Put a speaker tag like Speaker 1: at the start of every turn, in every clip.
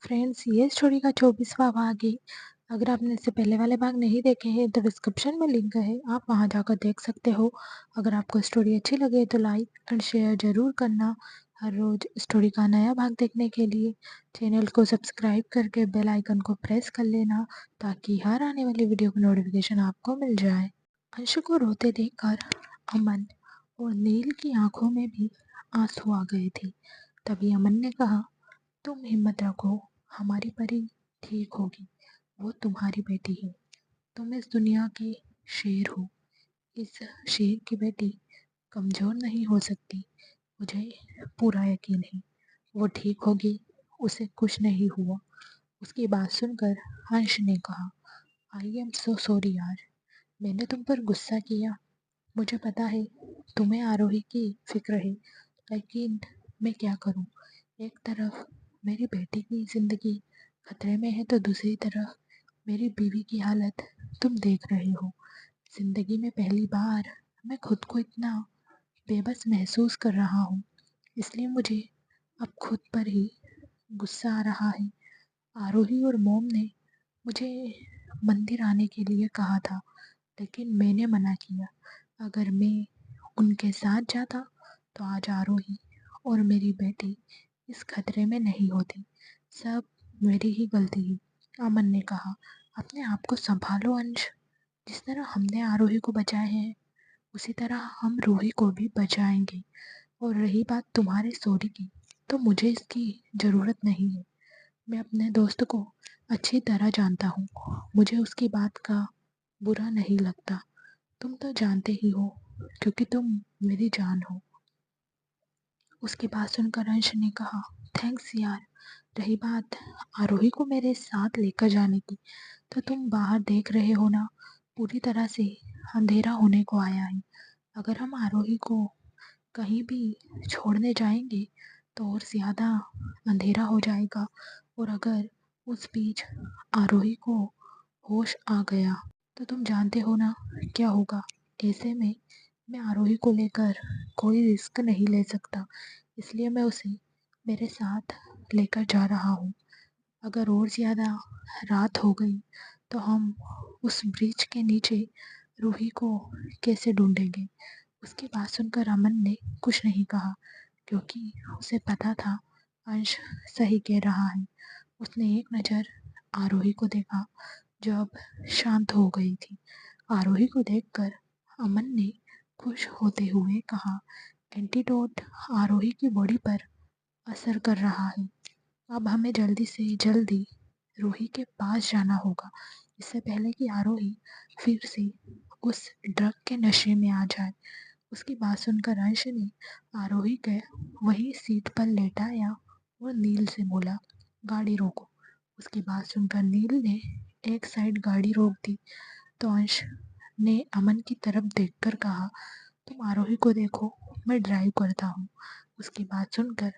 Speaker 1: Friends, ये story का 24वां भाग है। अगर आपने इससे पहले वाले भाग नहीं देखे हैं तो डिस्क्रिप्शन में लिंक है, आप वहां जाकर देख सकते हो। अगर आपको स्टोरी अच्छी लगे तो लाइक एंड शेयर ज़रूर करना। हर रोज स्टोरी का नया भाग देखने के लिए चैनल को सब्सक्राइब करके बेल आइकन को प्रेस कर लेना, ताकि हर आने वाली वीडियो की नोटिफिकेशन आपको मिल जाए। अंशु को रोते देखकर अमन और नील की आंखों में भी आंसू आ गए थे। तभी अमन ने कहा, तुम हिम्मत रखो, हमारी परी ठीक होगी। वो तुम्हारी बेटी है। तुम इस दुनिया के शेर हो। इस शेर की बेटी कमज़ोर नहीं हो सकती। मुझे पूरा यकीन है वो ठीक होगी। उसे कुछ नहीं हुआ। उसकी बात सुनकर हंस ने कहा, आई एम सो सॉरी यार, मैंने तुम पर गुस्सा किया। मुझे पता है तुम्हें आरोही की फिक्र है, लेकिन मैं क्या करूं। एक तरफ मेरी बेटी की जिंदगी खतरे में है तो दूसरी तरफ मेरी बीवी की हालत तुम देख रहे हो। जिंदगी में पहली बार मैं खुद को इतना बेबस महसूस कर रहा हूँ, इसलिए मुझे अब खुद पर ही गुस्सा आ रहा है। आरोही और मोम ने मुझे मंदिर आने के लिए कहा था, लेकिन मैंने मना किया। अगर मैं उनके साथ जाता तो आज आरोही और मेरी बेटी इस खतरे में नहीं होती। सब मेरी ही गलती है। अमन ने कहा, अपने आप को संभालो अंश। जिस तरह हमने आरोही को बचाए हैं, उसी तरह हम रूही को भी बचाएंगे। और रही बात तुम्हारे सॉरी की, तो मुझे इसकी ज़रूरत नहीं है। मैं अपने दोस्त को अच्छी तरह जानता हूँ। मुझे उसकी बात का बुरा नहीं लगता। तुम तो जानते ही हो, क्योंकि तुम मेरी जान हो। उसकी बात सुनकर अंश ने कहा, थैंक्स यार। रही बात आरोही को मेरे साथ लेकर जाने की, तो तुम बाहर देख रहे हो ना, पूरी तरह से अंधेरा होने को आया है। अगर हम आरोही को कहीं भी छोड़ने जाएंगे तो और ज़्यादा अंधेरा हो जाएगा। और अगर उस बीच आरोही को होश आ गया तो तुम जानते हो ना क्या होगा। ऐसे में मैं आरोही को लेकर कोई रिस्क नहीं ले सकता, इसलिए मैं उसे मेरे साथ लेकर जा रहा हूँ। अगर और ज़्यादा रात हो गई तो हम उस ब्रिज के नीचे रूही को कैसे ढूंढेंगे। उसकी बात सुनकर अमन ने कुछ नहीं कहा, क्योंकि उसे पता था अंश सही कह रहा है। उसने एक नज़र आरोही को देखा जो अब शांत हो गई थी। आरोही को देखकर अमन ने खुश होते हुए कहा, एंटीडोट आरोही की बॉडी पर असर कर रहा है। अब हमें जल्दी से जल्दी रूही के पास जाना होगा, इससे पहले कि आरोही फिर से उस ड्रग के नशे में आ जाए। उसकी बात सुनकर अंश ने आरोही के वही सीट पर लेटाया और नील से बोला, गाड़ी रोको। उसकी बात सुनकर नील ने एक साइड गाड़ी रोक दी तो अंश ने अमन की तरफ देखकर कहा, तुम आरोही को देखो, मैं ड्राइव करता हूँ। उसकी बात सुनकर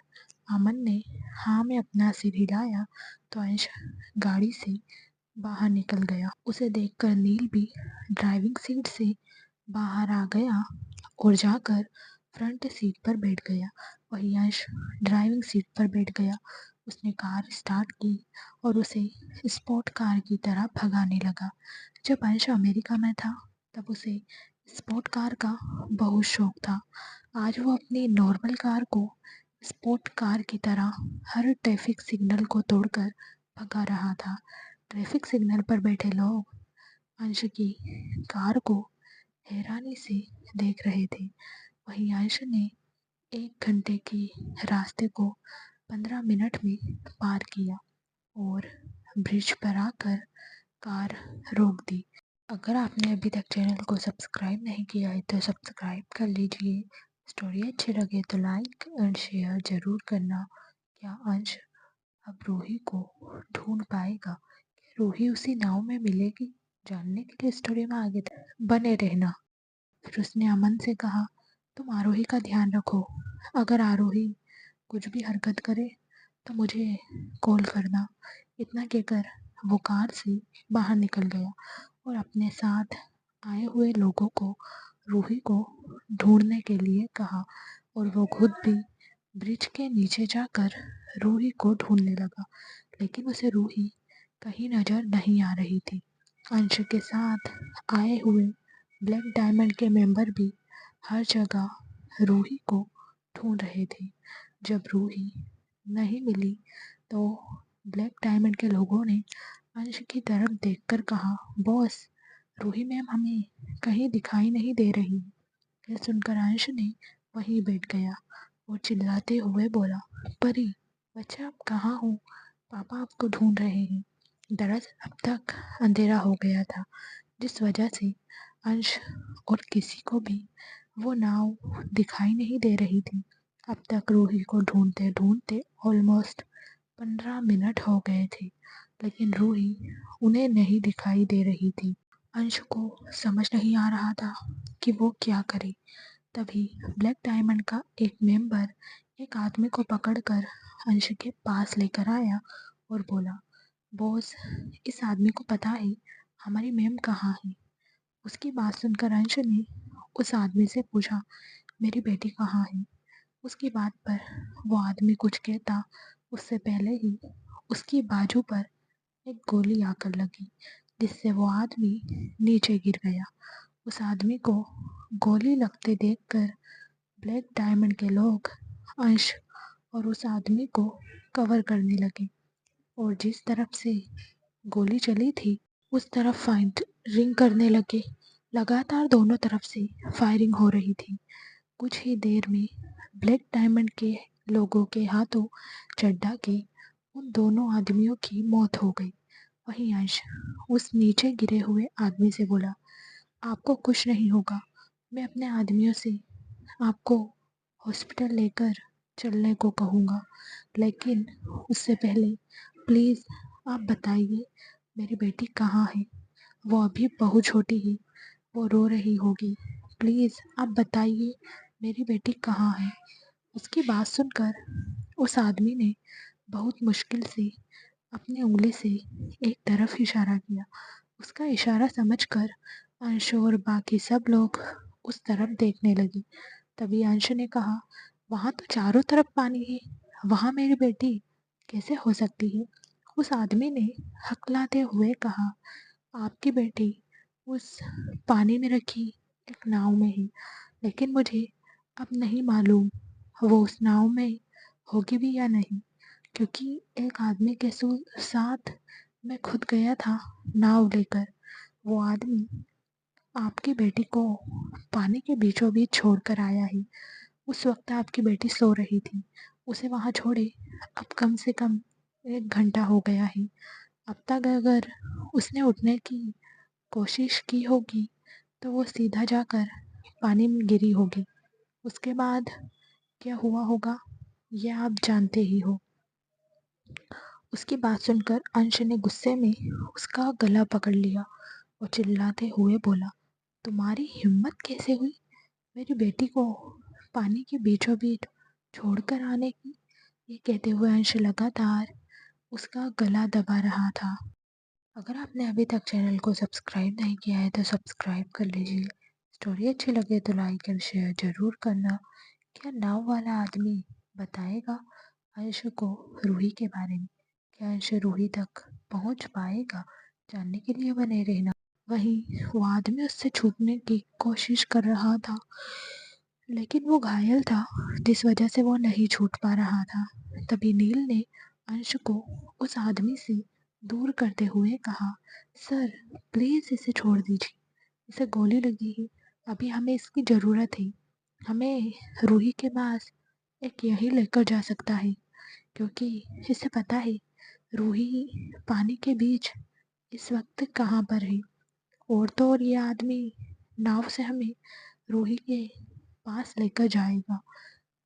Speaker 1: अमन ने हाँ में अपना सिर हिलाया तो अंश गाड़ी से बाहर निकल गया। उसे देखकर नील भी ड्राइविंग सीट से बाहर आ गया और जाकर फ्रंट सीट पर बैठ गया। वही अंश ड्राइविंग सीट पर बैठ गया। उसने कार स्टार्ट की और उसे स्पोर्ट कार की तरह भगाने लगा। जब अंश अमेरिका में था तब उसे स्पोर्ट कार का बहुत शौक था। आज वो अपनी नॉर्मल कार को स्पोर्ट कार की तरह हर ट्रैफिक सिग्नल को तोड़कर भगा रहा था। ट्रैफिक सिग्नल पर बैठे लोग अंश की कार को हैरानी से देख रहे थे। वहीं अंश ने 1 घंटे की रास्ते को 15 मिनट में पार किया और ब्रिज पर आकर कार रोक दी। अगर आपने अभी तक चैनल को सब्सक्राइब नहीं किया है तो सब्सक्राइब कर लीजिए। स्टोरी अच्छी लगे तो लाइक एंड शेयर ज़रूर करना। क्या अंश अब रूही को ढूंढ पाएगा? रूही उसी नाव में मिलेगी? जानने के लिए स्टोरी में आगे तक बने रहना। फिर उसने अमन से कहा, तुम आरोही का ध्यान रखो। अगर आरोही कुछ भी हरकत करे तो मुझे कॉल करना। इतना कहकर वो कार से बाहर निकल गया और अपने साथ आए हुए लोगों को रूही को ढूंढने के लिए कहा और वो खुद भी ब्रिज के नीचे जाकर रूही को ढूंढने लगा। लेकिन उसे रूही कहीं नजर नहीं आ रही थी। अंश के साथ आए हुए ब्लैक डायमंड के मेंबर भी हर जगह रूही को ढूंढ रहे थे। जब रूही नहीं मिली तो ब्लैक डायमंड के लोगों ने अंश की तरफ देखकर कहा, बॉस, रूही मैम हमें कहीं दिखाई नहीं दे रही। यह सुनकर अंश ने वहीं बैठ गया और चिल्लाते हुए बोला, परी, बच्चा आप कहाँ हो? पापा आपको ढूंढ रहे हैं। दरअसल अब तक अंधेरा हो गया था, जिस वजह से अंश और किसी को भी वो नाव दिखाई नहीं दे रही थी। अब तक रूही को ढूंढते ढूंढते ऑलमोस्ट 15 मिनट हो गए थे, लेकिन रूही उन्हें नहीं दिखाई दे रही थी। अंश को समझ नहीं आ रहा था कि वो क्या करे। तभी ब्लैक डायमंड का एक मेंबर एक आदमी को पकड़कर अंश के पास लेकर आया और बोला, बॉस, इस आदमी को पता है हमारी मैम कहाँ है। उसकी बात सुनकर अंश ने उस आदमी से पूछा, मेरी बेटी कहाँ है? उसकी बात पर वो आदमी कुछ कहता उससे पहले ही उसकी बाजू पर एक गोली आकर लगी, जिससे वो आदमी नीचे गिर गया। उस आदमी को गोली लगते देखकर ब्लैक डायमंड के लोग अंश और उस आदमी को कवर करने लगे और जिस तरफ से गोली चली थी उस तरफ फायरिंग करने लगे। लगातार दोनों तरफ से फायरिंग हो रही थी। कुछ ही देर में ब्लैक डायमंड के लोगों के हाथों चड्ढा के उन दोनों आदमियों की मौत हो गई। वहीं अंश उस नीचे गिरे हुए आदमी से बोला, आपको कुछ नहीं होगा, मैं अपने आदमियों से आपको हॉस्पिटल लेकर चलने को कहूँगा, लेकिन उससे पहले प्लीज़ आप बताइए मेरी बेटी कहाँ है? वो अभी बहुत छोटी है, वो रो रही होगी, प्लीज़ आप बताइए मेरी बेटी कहाँ है? उसकी बात सुनकर उस आदमी ने बहुत मुश्किल से अपनी उंगली से एक तरफ इशारा किया। उसका इशारा समझकर अंश और बाकी सब लोग उस तरफ देखने लगे। तभी अंश ने कहा, वहाँ तो चारों तरफ पानी है, वहाँ मेरी बेटी कैसे हो सकती है? उस आदमी ने हकलाते हुए कहा, आपकी बेटी उस पानी में रखी एक नाव में है, लेकिन मुझे अब नहीं मालूम वो उस नाव में होगी भी या नहीं, क्योंकि एक आदमी के साथ मैं खुद गया था नाव लेकर। वो आदमी आपकी बेटी को पानी के बीचों बीच छोड़ कर आया है। उस वक्त आपकी बेटी सो रही थी। उसे वहाँ छोड़े अब कम से कम 1 घंटा हो गया है। अब तक अगर उसने उठने की कोशिश की होगी तो वो सीधा जाकर पानी में गिरी होगी। उसके बाद क्या हुआ होगा ये आप जानते ही हो। उसकी बात सुनकर अंश ने गुस्से में उसका गला पकड़ लिया और चिल्लाते हुए बोला, तुम्हारी हिम्मत कैसे हुई मेरी बेटी को पानी के बीचों बीच छोड़कर आने की? ये कहते हुए अंश लगातार उसका गला दबा रहा था। अगर आपने अभी तक चैनल को सब्सक्राइब नहीं किया है तो सब्सक्राइब कर लीजिए। स्टोरी अच्छी लगे तो लाइक एंड शेयर ज़रूर करना। क्या नाव वाला आदमी बताएगा अंश को रूही के बारे में? क्या अंश रूही तक पहुंच पाएगा? जानने के लिए बने रहना। वहीं वो आदमी उससे छूटने की कोशिश कर रहा था, लेकिन वो घायल था, जिस वजह से वो नहीं छूट पा रहा था। तभी नील ने अंश को उस आदमी से दूर करते हुए कहा, सर, प्लीज़ इसे छोड़ दीजिए, इसे गोली लगी है, अभी हमें इसकी ज़रूरत है। हमें रूही के पास एक यही लेकर जा सकता है, क्योंकि इसे पता है रूही पानी के बीच इस वक्त कहाँ पर है। और तो और ये आदमी नाव से हमें रूही के पास लेकर जाएगा।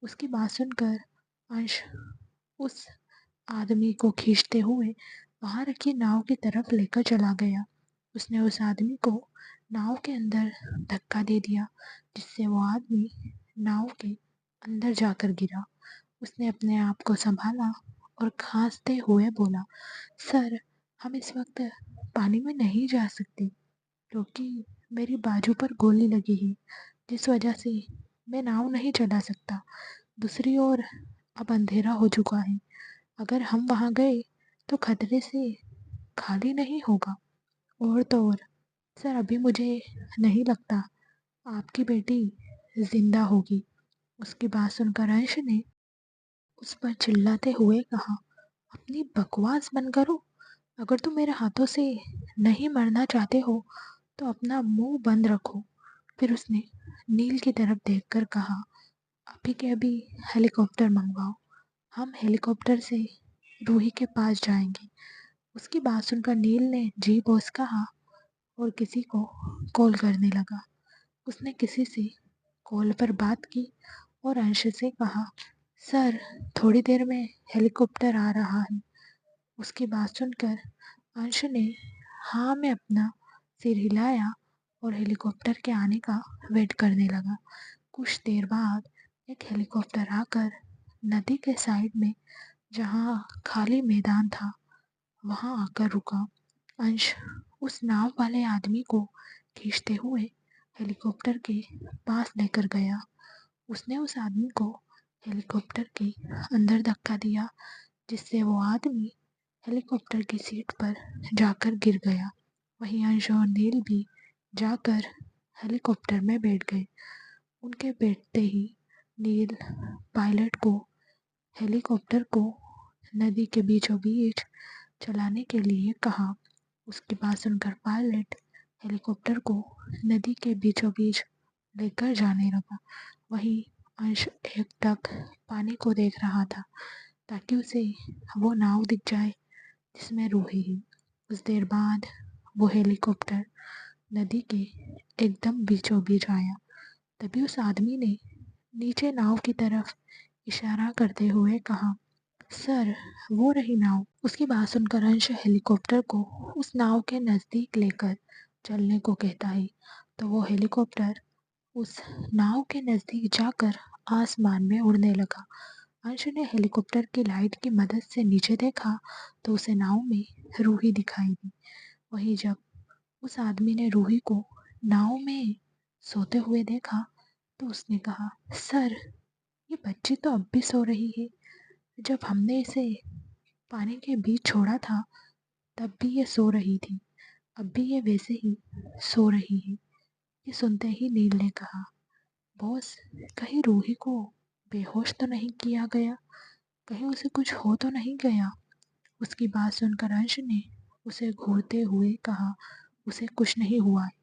Speaker 1: उसकी बात सुनकर अंश उस आदमी को खींचते हुए वहाँ रखी नाव की तरफ लेकर चला गया। उसने उस आदमी को नाव के अंदर धक्का दे दिया, जिससे वो आदमी नाव के अंदर जाकर गिरा। उसने अपने आप को संभाला और खांसते हुए बोला, सर, हम इस वक्त पानी में नहीं जा सकते, क्योंकि मेरी बाजू पर गोली लगी है, जिस वजह से मैं नाव नहीं चला सकता। दूसरी ओर अब अंधेरा हो चुका है, अगर हम वहाँ गए तो खतरे से खाली नहीं होगा। और तो और सर, अभी मुझे नहीं लगता आपकी बेटी जिंदा होगी। उसकी बात सुनकर अंश ने उस पर चिल्लाते हुए कहा, अपनी बकवास बंद करो। अगर तुम मेरे हाथों से नहीं मरना चाहते हो तो अपना मुंह बंद रखो। फिर उसने नील की तरफ देखकर कहा, अभी के अभी हेलीकॉप्टर मंगवाओ। हम हेलीकॉप्टर से रूही के पास जाएंगे। उसकी बात सुनकर नील ने जी बॉस कहा और किसी को कॉल करने लगा। उसने किसी से कॉल पर बात की और अंश से कहा, सर, थोड़ी देर में हेलीकॉप्टर आ रहा है। उसकी बात सुनकर अंश ने हाँ में अपना सिर हिलाया और हेलीकॉप्टर के आने का वेट करने लगा। कुछ देर बाद एक हेलीकॉप्टर आकर नदी के साइड में जहाँ खाली मैदान था वहाँ आकर रुका। अंश उस नाव वाले आदमी को खींचते हुए हेलीकॉप्टर के पास लेकर गया। उसने उस आदमी को हेलीकॉप्टर के अंदर धक्का दिया, जिससे वो आदमी हेलीकॉप्टर की सीट पर जाकर गिर गया। वहीं अंश और नील भी जाकर हेलीकॉप्टर में बैठ गए। उनके बैठते ही नील पायलट को हेलीकॉप्टर को नदी के बीचों बीच चलाने के लिए कहा। उसकी बात सुनकर पायलट हेलीकॉप्टर को नदी के बीचों बीच लेकर जाने लगा। वहीं अंश एकटक पानी को देख रहा था ताकि उसे वो नाव दिख जाए जिसमें रूही है। कुछ देर बाद वो हेलीकॉप्टर नदी के एकदम बीचों बीच आया। तभी उस आदमी ने नीचे नाव की तरफ इशारा करते हुए कहा, सर, वो रही नाव। उसकी बात सुनकर अंश हेलीकॉप्टर को उस नाव के नज़दीक लेकर चलने को कहता है तो वो हेलीकॉप्टर उस नाव के नज़दीक जाकर आसमान में उड़ने लगा। अंश ने हेलीकॉप्टर की लाइट की मदद से नीचे देखा तो उसे नाव में रूही दिखाई दी। वहीं जब उस आदमी ने रूही को नाव में सोते हुए देखा तो उसने कहा, सर, ये बच्ची तो अब भी सो रही है। जब हमने इसे पानी के बीच छोड़ा था तब भी ये सो रही थी। अब भी ये वैसे ही सो रही है। ये सुनते ही नील ने कहा, बॉस, कहीं रूही को बेहोश तो नहीं किया गया? कहीं उसे कुछ हो तो नहीं गया? उसकी बात सुनकर अंश ने उसे घूरते हुए कहा, उसे कुछ नहीं हुआ है।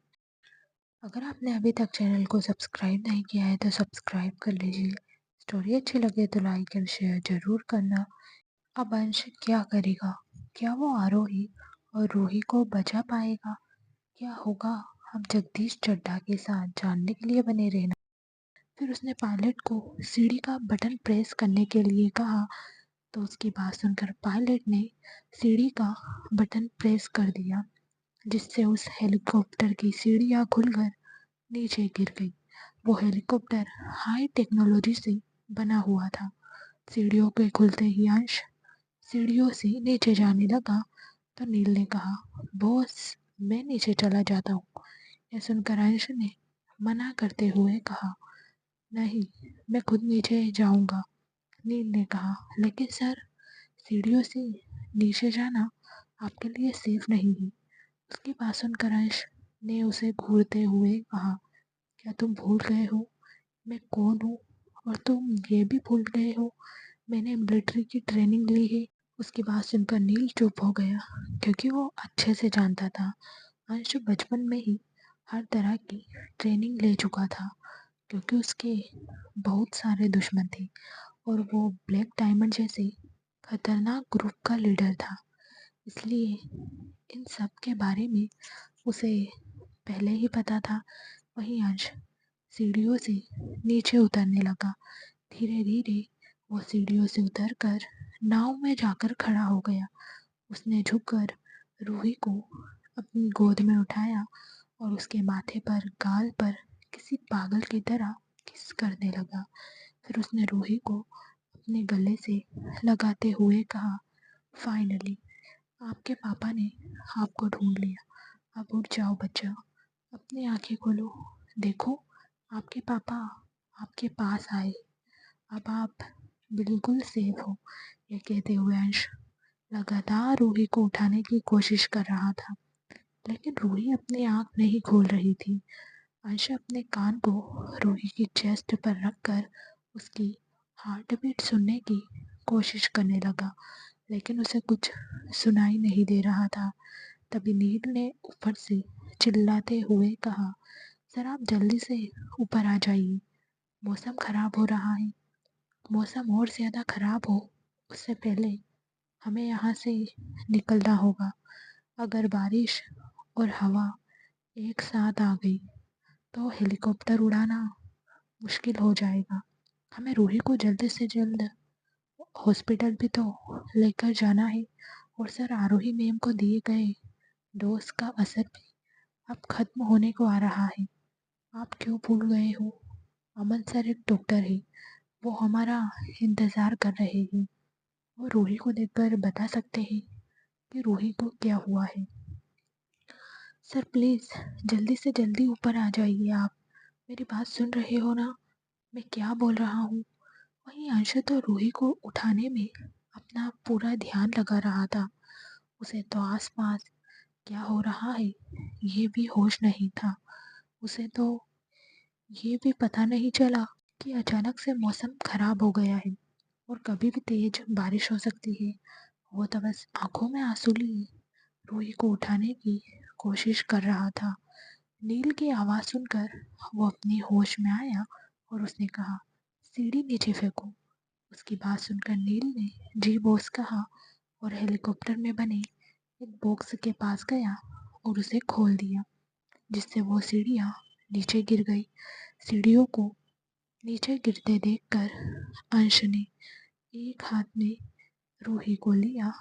Speaker 1: अगर आपने अभी तक चैनल को सब्सक्राइब नहीं किया है तो सब्सक्राइब कर लीजिए। स्टोरी अच्छी लगे तो लाइक एंड शेयर ज़रूर करना। अब अंश क्या करेगा? क्या वो आरोही और रूही को बचा पाएगा? क्या होगा? हम जगदीश चड्ढा के साथ जानने के लिए बने रहना। फिर उसने पायलट को सीढ़ी का बटन प्रेस करने के लिए कहा तो उसकी बात सुनकर पायलट ने सीढ़ी का बटन प्रेस कर दिया, जिससे उस हेलीकॉप्टर की सीढ़ियाँ खुलकर नीचे गिर गई। वो हेलीकॉप्टर हाई टेक्नोलॉजी से बना हुआ था। सीढ़ियों के खुलते ही अंश सीढ़ियों से नीचे जाने लगा तो नील ने कहा, बॉस, मैं नीचे चला जाता हूँ। यह सुनकर अंश ने मना करते हुए कहा, नहीं, मैं खुद नीचे जाऊंगा। नील ने कहा, लेकिन सर, सीढ़ियों से नीचे जाना आपके लिए सेफ नहीं है। उसकी बात सुनकर अंश ने उसे घूरते हुए कहा, क्या तुम भूल गए हो मैं कौन हूँ? और तुम ये भी भूल गए हो मैंने मिलिट्री की ट्रेनिंग ली है? उसकी बात सुनकर नील चुप हो गया, क्योंकि वो अच्छे से जानता था अंश बचपन में ही हर तरह की ट्रेनिंग ले चुका था, क्योंकि उसके बहुत सारे दुश्मन थे और वो ब्लैक डायमंड जैसे खतरनाक ग्रुप का लीडर था। इसलिए इन सब के बारे में उसे पहले ही पता था। वहीं अंश सीढ़ियों से नीचे उतरने लगा। धीरे धीरे वो सीढ़ियों से उतरकर नाव में जाकर खड़ा हो गया। उसने झुककर रूही को अपनी गोद में उठाया और उसके माथे पर, गाल पर किसी पागल की तरह किस करने लगा। फिर उसने रूही को अपने गले से लगाते हुए कहा, फाइनली आपके पापा ने आपको ढूंढ लिया। अब उठ जाओ बच्चा, अपनी आंखें खोलो, देखो, आपके पापा आपके पास आए। अब आप बिल्कुल सेफ हो। ये कहते हुए अंश लगातार रूही को उठाने की कोशिश कर रहा था, लेकिन रूही अपनी आँख नहीं खोल रही थी। अंश अपने कान को रूही की चेस्ट पर रखकर उसकी हार्ट बीट सुनने की कोशिश करने लगा, लेकिन उसे कुछ सुनाई नहीं दे रहा था। तभी नील ने ऊपर से चिल्लाते हुए कहा, सर आप जल्दी से ऊपर आ जाइए, मौसम खराब हो रहा है। मौसम और ज़्यादा खराब हो उससे पहले हमें यहाँ से निकलना होगा। अगर बारिश और हवा एक साथ आ गई तो हेलीकॉप्टर उड़ाना मुश्किल हो जाएगा। हमें रूही को जल्द से जल्द हॉस्पिटल भी तो लेकर जाना है। और सर आरोही मैम को दिए गए डोज का असर भी अब खत्म होने को आ रहा है। आप क्यों भूल गए हो? अमन सर एक डॉक्टर है, वो हमारा इंतज़ार कर रहे हैं। वो रूही को देखकर बता सकते हैं कि रूही को क्या हुआ है। सर प्लीज़ जल्दी से जल्दी ऊपर आ जाइए आप। मेरी बात सुन रहे हो ना? मैं क्या बोल रहा हूँ? वहीं अंश तो रूही को उठाने में अपना पूरा ध्यान लगा रहा था। उसे तो आसपास क्या हो रहा है ये भी होश नहीं था। उसे तो ये भी पता नहीं चला कि अचानक से मौसम खराब हो गया है और कभी भी तेज बारिश हो सकती है। वो तो बस आंखों में आंसू लिए रूही को उठाने की कोशिश कर रहा था। नील की आवाज़ सुनकर वो अपनी होश में आया और उसने कहा, सीढ़ी नीचे फेंको। उसकी बात सुनकर नील ने जी बॉस कहा और हेलीकॉप्टर में बने एक बॉक्स के पास गया और उसे खोल दिया, जिससे वो सीढ़ियाँ नीचे गिर गई। सीढ़ियों को नीचे गिरते देखकर अंश ने एक हाथ में रूही को लिया।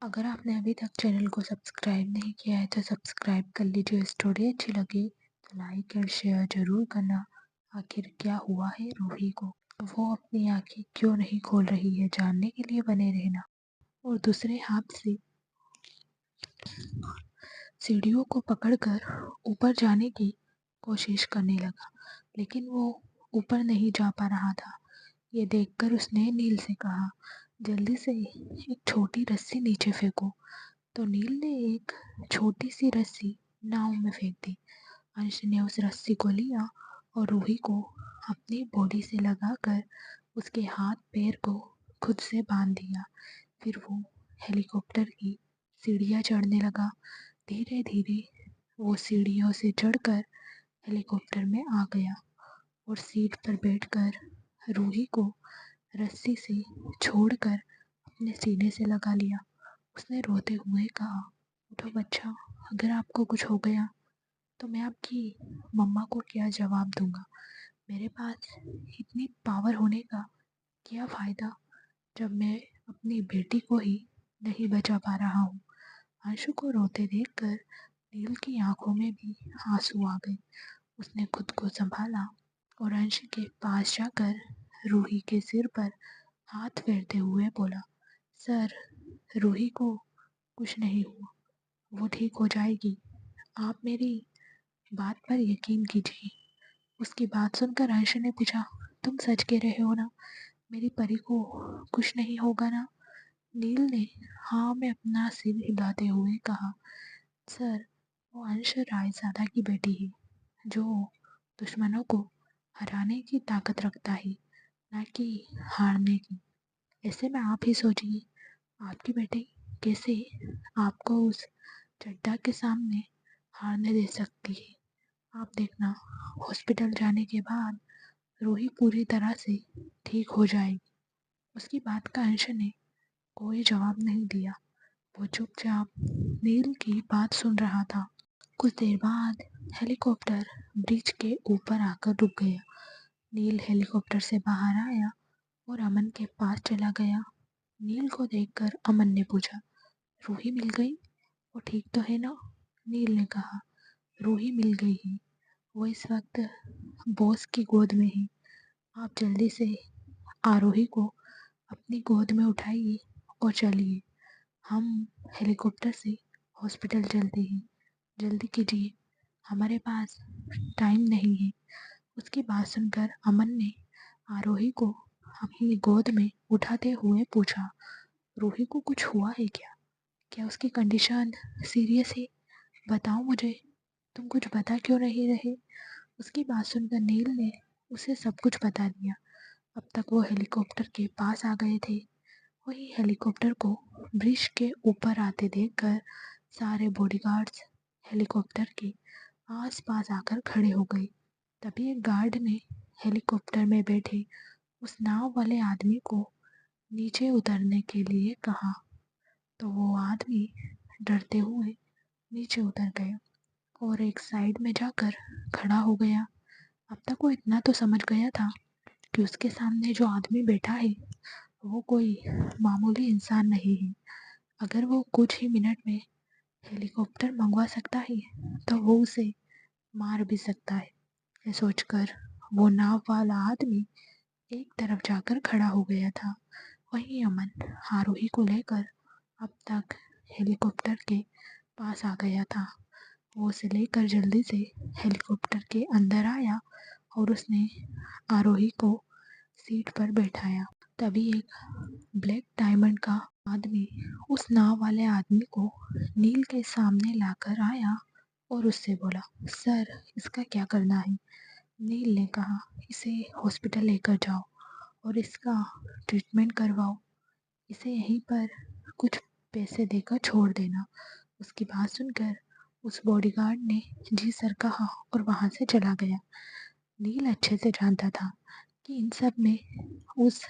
Speaker 1: अगर आपने अभी तक चैनल को सब्सक्राइब नहीं किया है तो सब्सक्राइब कर लीजिए। स्टोरी अच्छी लगे तो लाइक और शेयर ज़रूर करना। आखिर क्या हुआ है रूही को, वो अपनी आंखें क्यों नहीं खोल रही है, जानने के लिए बने रहना। और दूसरे हाथ से सीढ़ियों को पकड़कर ऊपर जाने की कोशिश करने लगा, लेकिन वो ऊपर नहीं जा पा रहा था। ये देखकर उसने नील से कहा, जल्दी से एक छोटी रस्सी नीचे फेंको। तो नील ने एक छोटी सी रस्सी नाव में फेंक दी। अंश ने उस रस्सी को लिया और रूही को अपनी बॉडी से लगाकर उसके हाथ पैर को खुद से बांध दिया। फिर वो हेलीकॉप्टर की सीढ़ियाँ चढ़ने लगा। धीरे धीरे वो सीढ़ियों से चढ़कर हेलीकॉप्टर में आ गया और सीट पर बैठकर रूही को रस्सी से छोड़कर अपने सीने से लगा लिया। उसने रोते हुए कहा, उठो बच्चा, अगर आपको कुछ हो गया तो मैं आपकी मम्मा को क्या जवाब दूंगा। मेरे पास इतनी पावर होने का क्या फ़ायदा जब मैं अपनी बेटी को ही नहीं बचा पा रहा हूँ। आंशु को रोते देखकर नील की आंखों में भी आंसू आ गए। उसने खुद को संभाला और अंश के पास जाकर रूही के सिर पर हाथ फेरते हुए बोला, सर रूही को कुछ नहीं हुआ, वो ठीक हो जाएगी। आप मेरी बात पर यकीन कीजिए। उसकी बात सुनकर अंश ने पूछा, तुम सच कह रहे हो ना? मेरी परी को कुछ नहीं होगा ना? नील ने हाँ में अपना सिर हिलाते हुए कहा, सर वो अंश रायजादा की बेटी है जो दुश्मनों को हराने की ताकत रखता है, ना कि हारने की। ऐसे में आप ही सोचिए, आपकी बेटी कैसे आपको उस चड्ढा के सामने हारने दे सकती है। आप देखना, हॉस्पिटल जाने के बाद रूही पूरी तरह से ठीक हो जाएगी। उसकी बात का अंश ने कोई जवाब नहीं दिया। वो चुपचाप नील की बात सुन रहा था। कुछ देर बाद हेलीकॉप्टर ब्रिज के ऊपर आकर रुक गया। नील हेलीकॉप्टर से बाहर आया और अमन के पास चला गया। नील को देखकर अमन ने पूछा, रूही मिल गई? वो ठीक तो है ना? नील ने कहा, रूही मिल गई है, वो इस वक्त बॉस की गोद में है। आप जल्दी से आरोही को अपनी गोद में उठाइए और चलिए, हम हेलीकॉप्टर से हॉस्पिटल चलते हैं। जल्दी कीजिए, हमारे पास टाइम नहीं है। उसकी बात सुनकर अमन ने आरोही को अपनी गोद में उठाते हुए पूछा, रूही को कुछ हुआ है क्या? क्या उसकी कंडीशन सीरियस है? बताओ मुझे, तुम कुछ बता क्यों नहीं रहे? उसकी बात सुनकर नील ने उसे सब कुछ बता दिया। अब तक वो हेलीकॉप्टर के पास आ गए थे। वही हेलीकॉप्टर को ब्रिज के ऊपर आते देखकर सारे बॉडीगार्ड्स हेलीकॉप्टर के आस-पास आकर खड़े हो गए। तभी एक गार्ड ने हेलीकॉप्टर में बैठे उस नाव वाले आदमी को नीचे उतरने के लिए कहा, तो वो आदमी डरते हुए नीचे उतर गया और एक साइड में जाकर खड़ा हो गया। अब तक वो इतना तो समझ गया था कि उसके सामने जो आदमी बैठा है वो कोई मामूली इंसान नहीं है। अगर वो कुछ ही मिनट में हेलीकॉप्टर मंगवा सकता है तो वो उसे मार भी सकता है। ये सोचकर वो नाव वाला आदमी एक तरफ जाकर खड़ा हो गया था। वहीं अमन आरोही को लेकर अब तक हेलीकॉप्टर के पास आ गया था। वो उसे लेकर जल्दी से हेलीकॉप्टर के अंदर आया और उसने आरोही को सीट पर बैठाया। तभी एक ब्लैक डायमंड का आदमी उस नाव वाले आदमी को नील के सामने लाकर आया और उससे बोला, सर इसका क्या करना है? नील ने कहा, इसे हॉस्पिटल लेकर जाओ और इसका ट्रीटमेंट करवाओ। इसे यहीं पर कुछ पैसे देकर छोड़ देना। उसकी बात सुनकर उस बॉडीगार्ड ने जी सर कहा और वहाँ से चला गया। नील अच्छे से जानता था कि इन सब में उस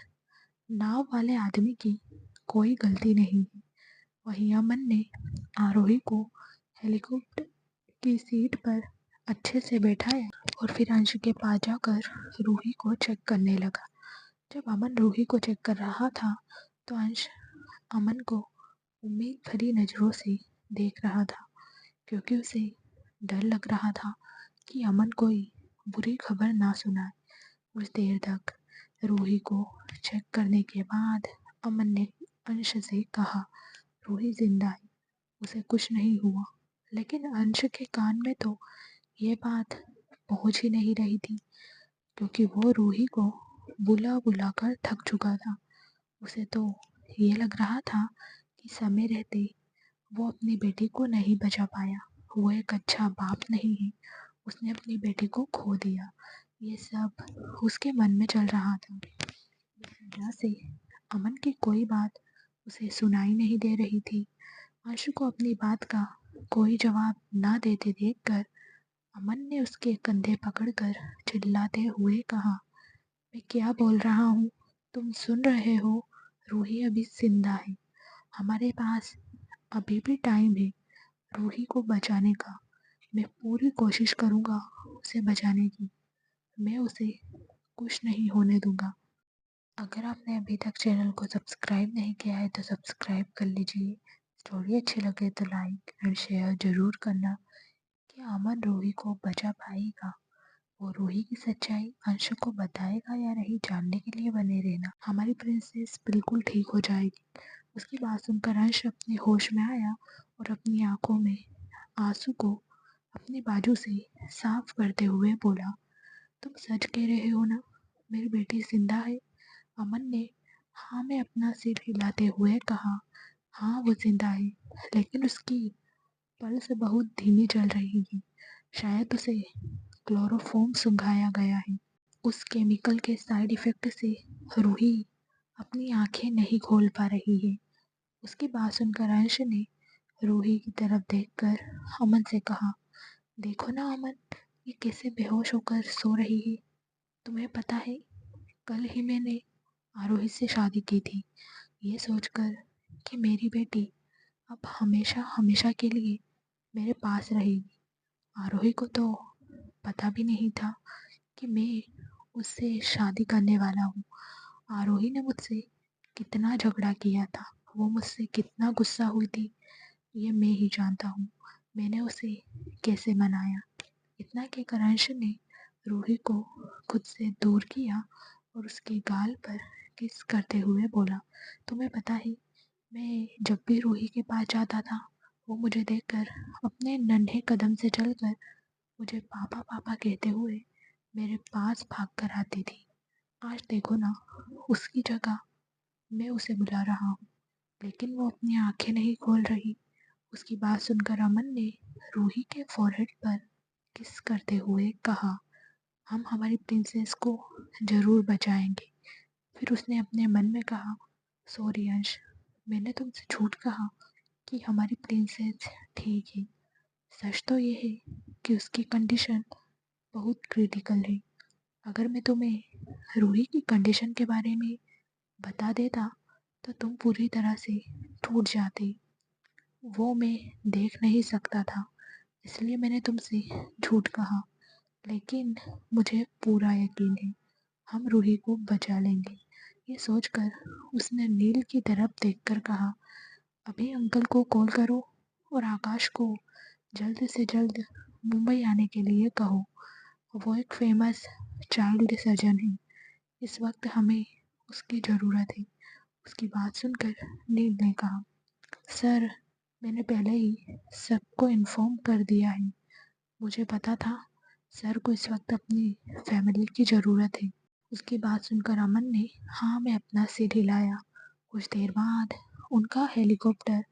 Speaker 1: नाव वाले आदमी की कोई गलती नहीं है। वहीं अमन ने आरोही को हेलीकॉप्टर की सीट पर अच्छे से बैठाया और फिर अंश के पास जाकर रूही को चेक करने लगा। जब अमन रूही को चेक कर रहा था तो अंश अमन को उम्मीद भरी नज़रों से देख रहा था, क्योंकि उसे डर लग रहा था कि अमन कोई बुरी खबर ना सुनाए। कुछ देर तक रूही को चेक करने के बाद अमन ने अंश से कहा, रूही जिंदा है, उसे कुछ नहीं हुआ। लेकिन अंश के कान में तो ये बात पहुंच ही नहीं रही थी, क्योंकि वो रूही को बुला बुला कर थक चुका था। उसे तो ये लग रहा था कि समय रहते वो अपनी बेटी को नहीं बचा पाया, वो एक अच्छा बाप नहीं है, उसने अपनी बेटी को खो दिया। ये सब उसके मन में चल रहा था। इस वजह से अमन की कोई बात उसे सुनाई नहीं दे रही थी। आशु को अपनी बात का कोई जवाब ना देते देखकर अमन ने उसके कंधे पकड़कर चिल्लाते हुए कहा, मैं क्या बोल रहा हूँ, तुम सुन रहे हो? रूही अभी जिंदा है। हमारे पास अभी भी टाइम है रूही को बचाने का। मैं पूरी कोशिश करूँगा उसे बचाने की। मैं उसे कुछ नहीं होने दूंगा। अगर आपने अभी तक चैनल को सब्सक्राइब नहीं किया है तो सब्सक्राइब कर लीजिए। स्टोरी अच्छी लगे तो लाइक एंड शेयर ज़रूर करना। क्या अमन रूही को बचा पाएगा? वो रूही की सच्चाई अंश को बताएगा या नहीं, जानने के लिए बने रहना। हमारी प्रिंसेस बिल्कुल ठीक हो जाएगी। उसकी बात सुनकर अंश अपने होश में आया और अपनी आंखों में आंसू को अपनी बाजू से साफ करते हुए बोला, तुम सच कह रहे हो ना? मेरी बेटी जिंदा है? अमन ने हाँ में अपना सिर हिलाते हुए कहा, हाँ वो जिंदा है, लेकिन उसकी पल्स बहुत धीमी चल रही है। शायद उसे क्लोरोफॉर्म सुंघाया गया है। उस केमिकल के साइड इफेक्ट से रूही अपनी आंखें नहीं खोल पा रही है। उसकी बात सुनकर अंश ने रूही की तरफ देखकर अमन से कहा, देखो ना अमन, ये कैसे बेहोश होकर सो रही है। तुम्हें पता है, कल ही मैंने आरोही से शादी की थी, ये सोचकर कि मेरी बेटी अब हमेशा हमेशा के लिए मेरे पास रहेगी। आरोही को तो पता भी नहीं था कि मैं उससे शादी करने वाला हूँ। आरोही ने मुझसे कितना झगड़ा किया था, वो मुझसे कितना गुस्सा हुई थी, ये मैं ही जानता हूँ। मैंने उसे कैसे मनाया। इतना कहकर अंश ने रूही को खुद से दूर किया और उसके गाल पर किस करते हुए बोला, तुम्हें पता है, मैं जब भी रूही के पास जाता था वो मुझे देखकर अपने नन्हे कदम से चलकर मुझे पापा पापा कहते हुए मेरे पास भाग कर आती थी। आज देखो ना, उसकी जगह मैं उसे बुला रहा हूँ। लेकिन वो अपनी आंखें नहीं खोल रही। उसकी बात सुनकर अमन ने रूही के फोरहेड पर किस करते हुए कहा, हम हमारी प्रिंसेस को जरूर बचाएंगे। फिर उसने अपने मन में कहा, सॉरी अंश, मैंने तुमसे झूठ कहा कि हमारी प्रिंसेस ठीक है। सच तो ये है कि उसकी कंडीशन बहुत क्रिटिकल है। अगर मैं तुम्हें रूही की कंडीशन के बारे में बता देता तो तुम पूरी तरह से टूट जाते। वो मैं देख नहीं सकता था, इसलिए मैंने तुमसे झूठ कहा। लेकिन मुझे पूरा यकीन है हम रूही को बचा लेंगे। ये सोचकर उसने नील की तरफ देखकर कहा, अभी अंकल को कॉल करो और आकाश को जल्द से जल्द मुंबई आने के लिए कहो। वो एक फेमस चाइल्ड सर्जन है। इस वक्त हमें उसकी ज़रूरत है। उसकी बात सुनकर नील ने कहा, सर, मैंने पहले ही सबको इन्फॉर्म कर दिया है। मुझे पता था सर को इस वक्त अपनी फैमिली की ज़रूरत है। उसकी बात सुनकर अमन ने हाँ में अपना सिर हिलाया। कुछ देर बाद उनका हेलीकॉप्टर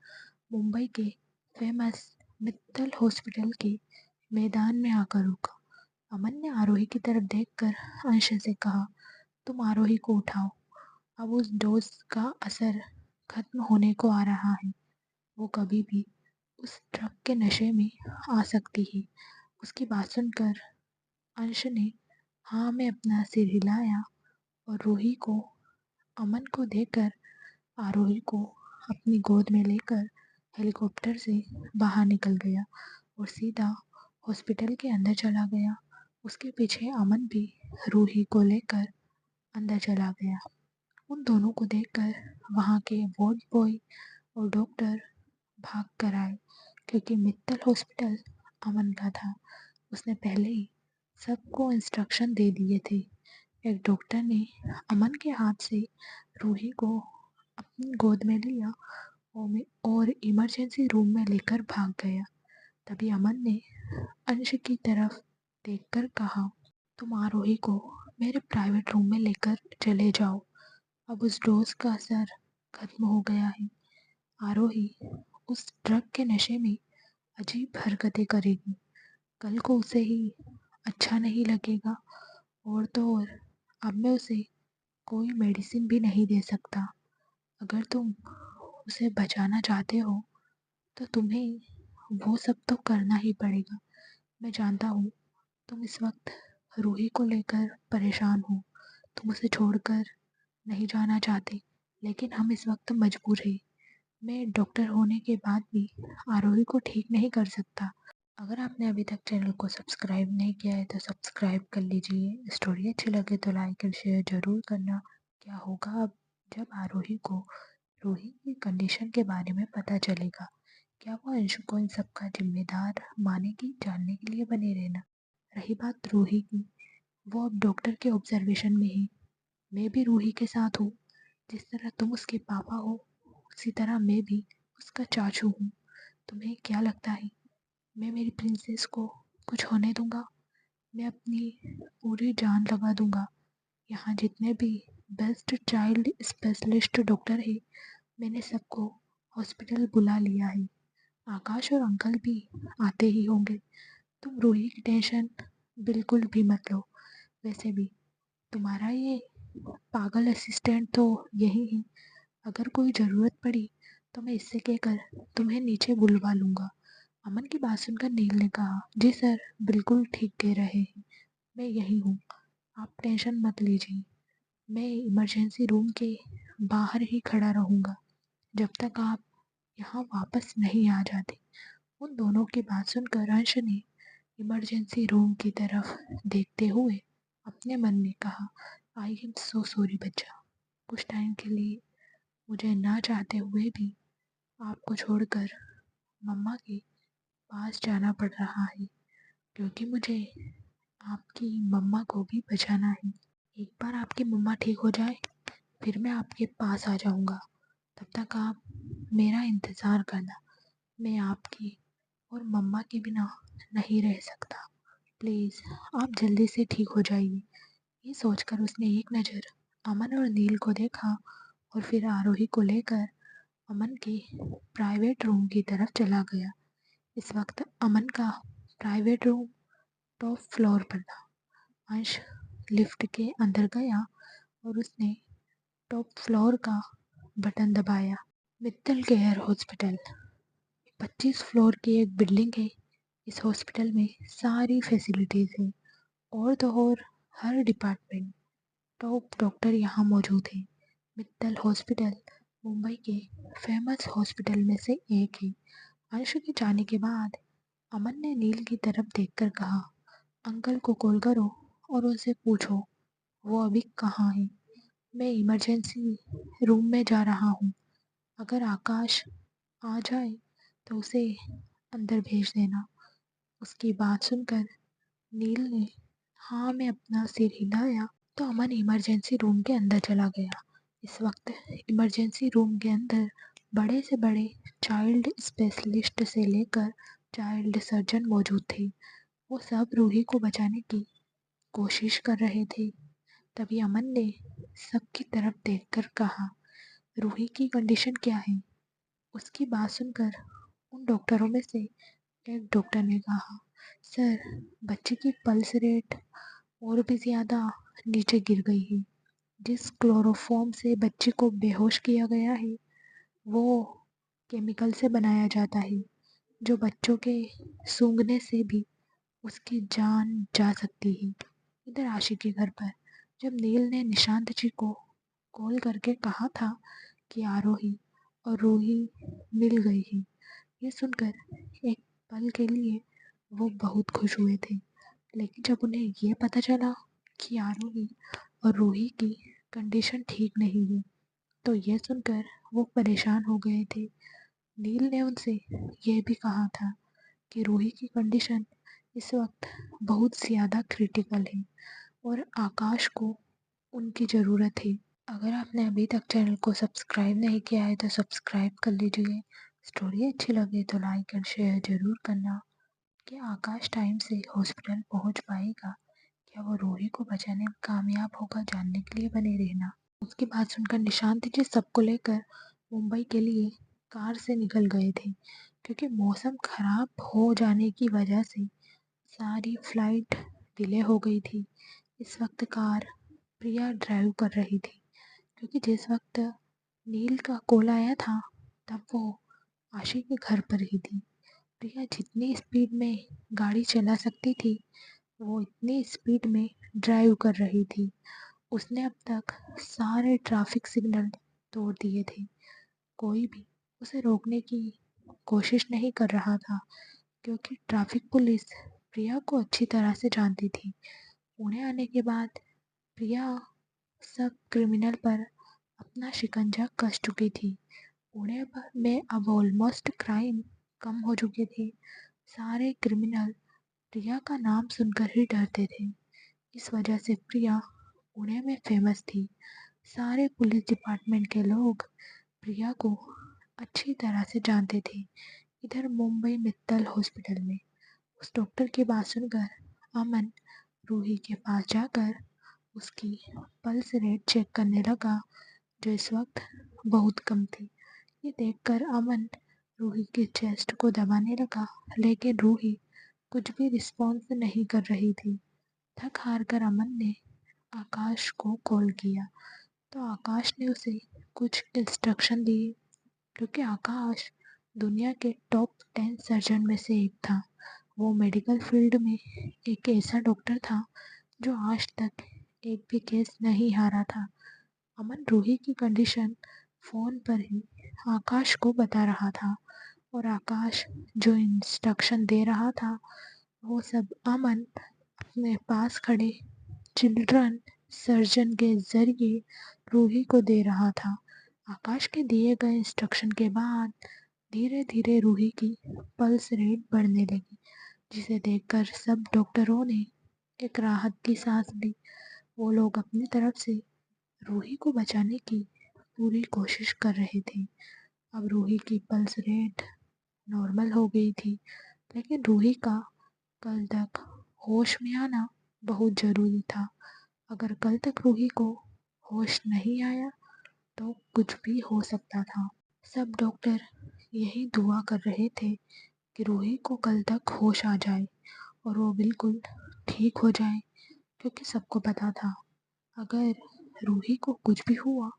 Speaker 1: मुंबई के फेमस मित्तल हॉस्पिटल के मैदान में आकर रुका। अमन ने आरोही की तरफ देखकर अंश से कहा, तुम आरोही को उठाओ। अब उस डोज का असर खत्म होने को आ रहा है। वो कभी भी उस ड्रग के नशे में आ सकती है। उसकी बात सुनकर अंश ने हाँ में अपना सिर हिलाया और रूही को अमन को देखकर आरोही को अपनी गोद में लेकर हेलीकॉप्टर से बाहर निकल गया और सीधा हॉस्पिटल के अंदर चला गया। उसके पीछे अमन भी रूही को लेकर अंदर चला गया। उन दोनों को देखकर वहाँ के वार्ड बॉय और डॉक्टर भाग कर आए, क्योंकि मित्तल हॉस्पिटल अमन का था। उसने पहले ही सबको इंस्ट्रक्शन दे दिए थे। एक डॉक्टर ने अमन के हाथ से रूही को अपनी गोद में लिया और इमरजेंसी रूम में लेकर भाग गया। तभी अमन ने अंश की तरफ देखकर कहा, तुम आरोही को मेरे प्राइवेट रूम में लेकर चले जाओ। अब उस डोज का असर खत्म हो गया है। आरोही उस ड्रग के नशे में अजीब हरकतें करेगी। कल को उसे ही अच्छा नहीं लगेगा। और तो और अब मैं उसे कोई मेडिसिन भी नहीं दे सकता। अगर तुम उसे बचाना चाहते हो तो तुम्हें वो सब तो करना ही पड़ेगा। मैं जानता हूँ तुम इस वक्त रूही को लेकर परेशान हो। तुम उसे छोड़कर नहीं जाना चाहते, लेकिन हम इस वक्त मजबूर हैं। मैं डॉक्टर होने के बाद भी आरोही को ठीक नहीं कर सकता। अगर आपने अभी तक चैनल को सब्सक्राइब नहीं किया है तो सब्सक्राइब कर लीजिए। स्टोरी अच्छी लगे तो लाइक और शेयर ज़रूर करना। क्या होगा अब जब आरोही को रूही की कंडीशन के बारे में पता चलेगा? क्या वो अंशु को इन सब का जिम्मेदार मानेगी? जानने के लिए बने रहना। रही बात रूही की, वो अब डॉक्टर के ऑब्जर्वेशन में है। मैं भी रूही के साथ हूँ। जिस तरह तुम उसके पापा हो, उसी तरह मैं भी उसका चाचू हूँ। तुम्हें क्या लगता है मैं मेरी प्रिंसेस को कुछ होने दूंगा? मैं अपनी पूरी जान लगा दूंगा। यहाँ जितने भी बेस्ट चाइल्ड स्पेशलिस्ट डॉक्टर है, मैंने सबको हॉस्पिटल बुला लिया है। आकाश और अंकल भी आते ही होंगे। तुम रूही की टेंशन बिल्कुल भी मत लो। वैसे भी तुम्हारा ये पागल असिस्टेंट तो यही है। अगर कोई ज़रूरत पड़ी तो मैं इससे कहकर तुम्हें नीचे बुलवा लूँगा। अमन की बात सुनकर नील ने कहा, जी सर, बिल्कुल ठीक कह रहे हैं। मैं यही हूँ, आप टेंशन मत लीजिए। मैं इमरजेंसी रूम के बाहर ही खड़ा रहूँगा जब तक आप यहाँ वापस नहीं आ जाते। उन दोनों की बात सुनकर अंश ने इमरजेंसी रूम की तरफ देखते हुए अपने मन में कहा, आई एम सो सॉरी बच्चा। कुछ टाइम के लिए मुझे ना चाहते हुए भी आपको छोड़कर मम्मा के पास जाना पड़ रहा है, क्योंकि मुझे आपकी मम्मा को भी बचाना है। एक बार आपकी मम्मा ठीक हो जाए फिर मैं आपके पास आ जाऊंगा। तब तक आप मेरा इंतज़ार करना। मैं आपकी और मम्मा के बिना नहीं रह सकता। प्लीज़ आप जल्दी से ठीक हो जाइए। ये सोचकर उसने एक नज़र अमन और नील को देखा और फिर आरोही को लेकर अमन के प्राइवेट रूम की तरफ चला गया। इस वक्त अमन का प्राइवेट रूम टॉप फ्लोर पर था। अंश लिफ्ट के अंदर गया और उसने टॉप फ्लोर का बटन दबाया। मित्तल केयर हॉस्पिटल 25 फ्लोर की एक बिल्डिंग है। इस हॉस्पिटल में सारी फैसिलिटीज़ है और तो और हर डिपार्टमेंट टॉप डॉक्टर यहाँ मौजूद है। मित्तल हॉस्पिटल मुंबई के फेमस हॉस्पिटल में से एक है। अंशु के जाने के बाद अमन ने नील की तरफ देखकर कहा, अंकल को कॉल करो और उनसे पूछो वो अभी कहाँ है। मैं इमरजेंसी रूम में जा रहा हूँ। अगर आकाश आ जाए तो उसे अंदर भेज देना। उसकी बात सुनकर नील ने हाँ में अपना सिर हिलाया तो अमन इमरजेंसी रूम के अंदर चला गया। इस वक्त इमरजेंसी रूम के अंदर बड़े से बड़े चाइल्ड स्पेशलिस्ट से लेकर चाइल्ड सर्जन मौजूद थे। वो सब रूही को बचाने की कोशिश कर रहे थे। तभी अमन ने सबकी तरफ देखकर कहा, रूही की कंडीशन क्या है। उसकी बात सुनकर उन डॉक्टरों में से एक डॉक्टर ने कहा, सर बच्चे की पल्स रेट और भी ज़्यादा नीचे गिर गई है। जिस क्लोरोफॉर्म से बच्चे को बेहोश किया गया है वो केमिकल से बनाया जाता है जो बच्चों के सूंघने से भी उसकी जान जा सकती है। इधर आशी के घर पर जब नील ने निशांत जी को कॉल करके कहा था कि आरोही और रूही मिल गई है, ये सुनकर एक पल के लिए वो बहुत खुश हुए थे। लेकिन जब उन्हें ये पता चला कि आरोही और रूही की कंडीशन ठीक नहीं है तो ये सुनकर वो परेशान हो गए थे। नील ने उनसे ये भी कहा था कि रूही की कंडीशन इस वक्त बहुत ज़्यादा क्रिटिकल है और आकाश को उनकी ज़रूरत है। अगर आपने अभी तक चैनल को सब्सक्राइब नहीं किया है तो सब्सक्राइब कर लीजिए। स्टोरी अच्छी लगे तो लाइक एंड शेयर ज़रूर करना। क्या आकाश टाइम से हॉस्पिटल पहुंच पाएगा? क्या वो रूही को बचाने में कामयाब होगा? जानने के लिए बने रहना। उसकी बात सुनकर निशांत जी सबको लेकर मुंबई के लिए कार से निकल गए थे क्योंकि मौसम खराब हो जाने की वजह से सारी फ्लाइट डिले हो गई थी। इस वक्त कार प्रिया ड्राइव कर रही थी क्योंकि जिस वक्त नील का कॉल आया था तब वो आशी के घर पर ही थी। प्रिया जितनी स्पीड में गाड़ी चला सकती थी वो इतनी स्पीड में ड्राइव कर रही थी। उसने अब तक सारे ट्रैफिक सिग्नल तोड़ दिए थे। कोई भी उसे रोकने की कोशिश नहीं कर रहा था क्योंकि ट्रैफिक पुलिस प्रिया को अच्छी तरह से जानती थी। पुणे आने के बाद प्रिया सब क्रिमिनल पर अपना शिकंजा कस चुकी थी। में अब ऑलमोस्ट क्राइम कम हो चुके थे। सारे क्रिमिनल प्रिया का नाम सुनकर ही डरते थे। इस वजह से प्रिया पुणे में फेमस थी। सारे पुलिस डिपार्टमेंट के लोग प्रिया को अच्छी तरह से जानते थे। इधर मुंबई मित्तल हॉस्पिटल में उस डॉक्टर की बात सुनकर अमन रूही के पास जाकर उसकी पल्स रेट चेक करने लगा जो इस वक्त बहुत कम थी। ये देखकर अमन रूही के चेस्ट को दबाने लगा लेकिन रूही कुछ भी रिस्पॉन्स नहीं कर रही थी। थक हार कर अमन ने आकाश को कॉल किया तो आकाश ने उसे कुछ इंस्ट्रक्शन दिए क्योंकि आकाश दुनिया के टॉप 10 सर्जन में से एक था। वो मेडिकल फील्ड में एक ऐसा डॉक्टर था जो आज तक एक भी केस नहीं हारा था। अमन रूही की कंडीशन फ़ोन पर ही आकाश को बता रहा था और आकाश जो इंस्ट्रक्शन दे रहा था वो सब अमन अपने पास खड़े चिल्ड्रन सर्जन के जरिए रूही को दे रहा था। आकाश के दिए गए इंस्ट्रक्शन के बाद धीरे धीरे रूही की पल्स रेट बढ़ने लगी जिसे देखकर सब डॉक्टरों ने एक राहत की सांस ली। वो लोग अपनी तरफ से रूही को बचाने की पूरी कोशिश कर रहे थे। अब रूही की पल्स रेट नॉर्मल हो गई थी लेकिन रूही का कल तक होश में आना बहुत ज़रूरी था। अगर कल तक रूही को होश नहीं आया तो कुछ भी हो सकता था। सब डॉक्टर यही दुआ कर रहे थे कि रूही को कल तक होश आ जाए और वो बिल्कुल ठीक हो जाए, क्योंकि सबको पता था अगर रूही को कुछ भी हुआ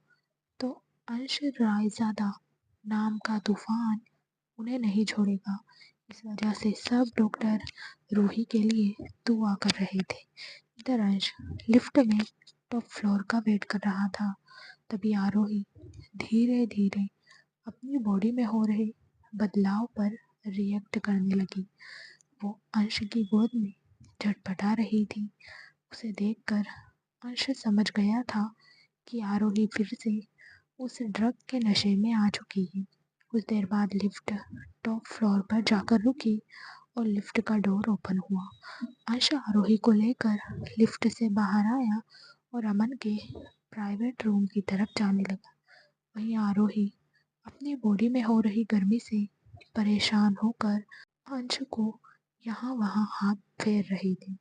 Speaker 1: तो अंश रायजादा नाम का तूफान उन्हें नहीं छोड़ेगा। इस वजह से सब डॉक्टर रूही के लिए दुआ कर रहे थे। इधर अंश लिफ्ट में टॉप फ्लोर का वेट कर रहा था। तभी आरोही धीरे धीरे अपनी बॉडी में हो रहे बदलाव पर रिएक्ट करने लगी। वो अंश की गोद में झटपटा रही थी। उसे देखकर अंश समझ गया था कि आरोही फिर से उस ड्रग के नशे में आ चुकी है। कुछ देर बाद लिफ्ट टॉप फ्लोर पर जाकर रुकी और लिफ्ट का डोर ओपन हुआ। अंश आरोही को लेकर लिफ्ट से बाहर आया और अमन के प्राइवेट रूम की तरफ जाने लगा। वहीं आरोही अपनी बॉडी में हो रही गर्मी से परेशान होकर अंश को यहाँ वहाँ हाथ फेर रही थी।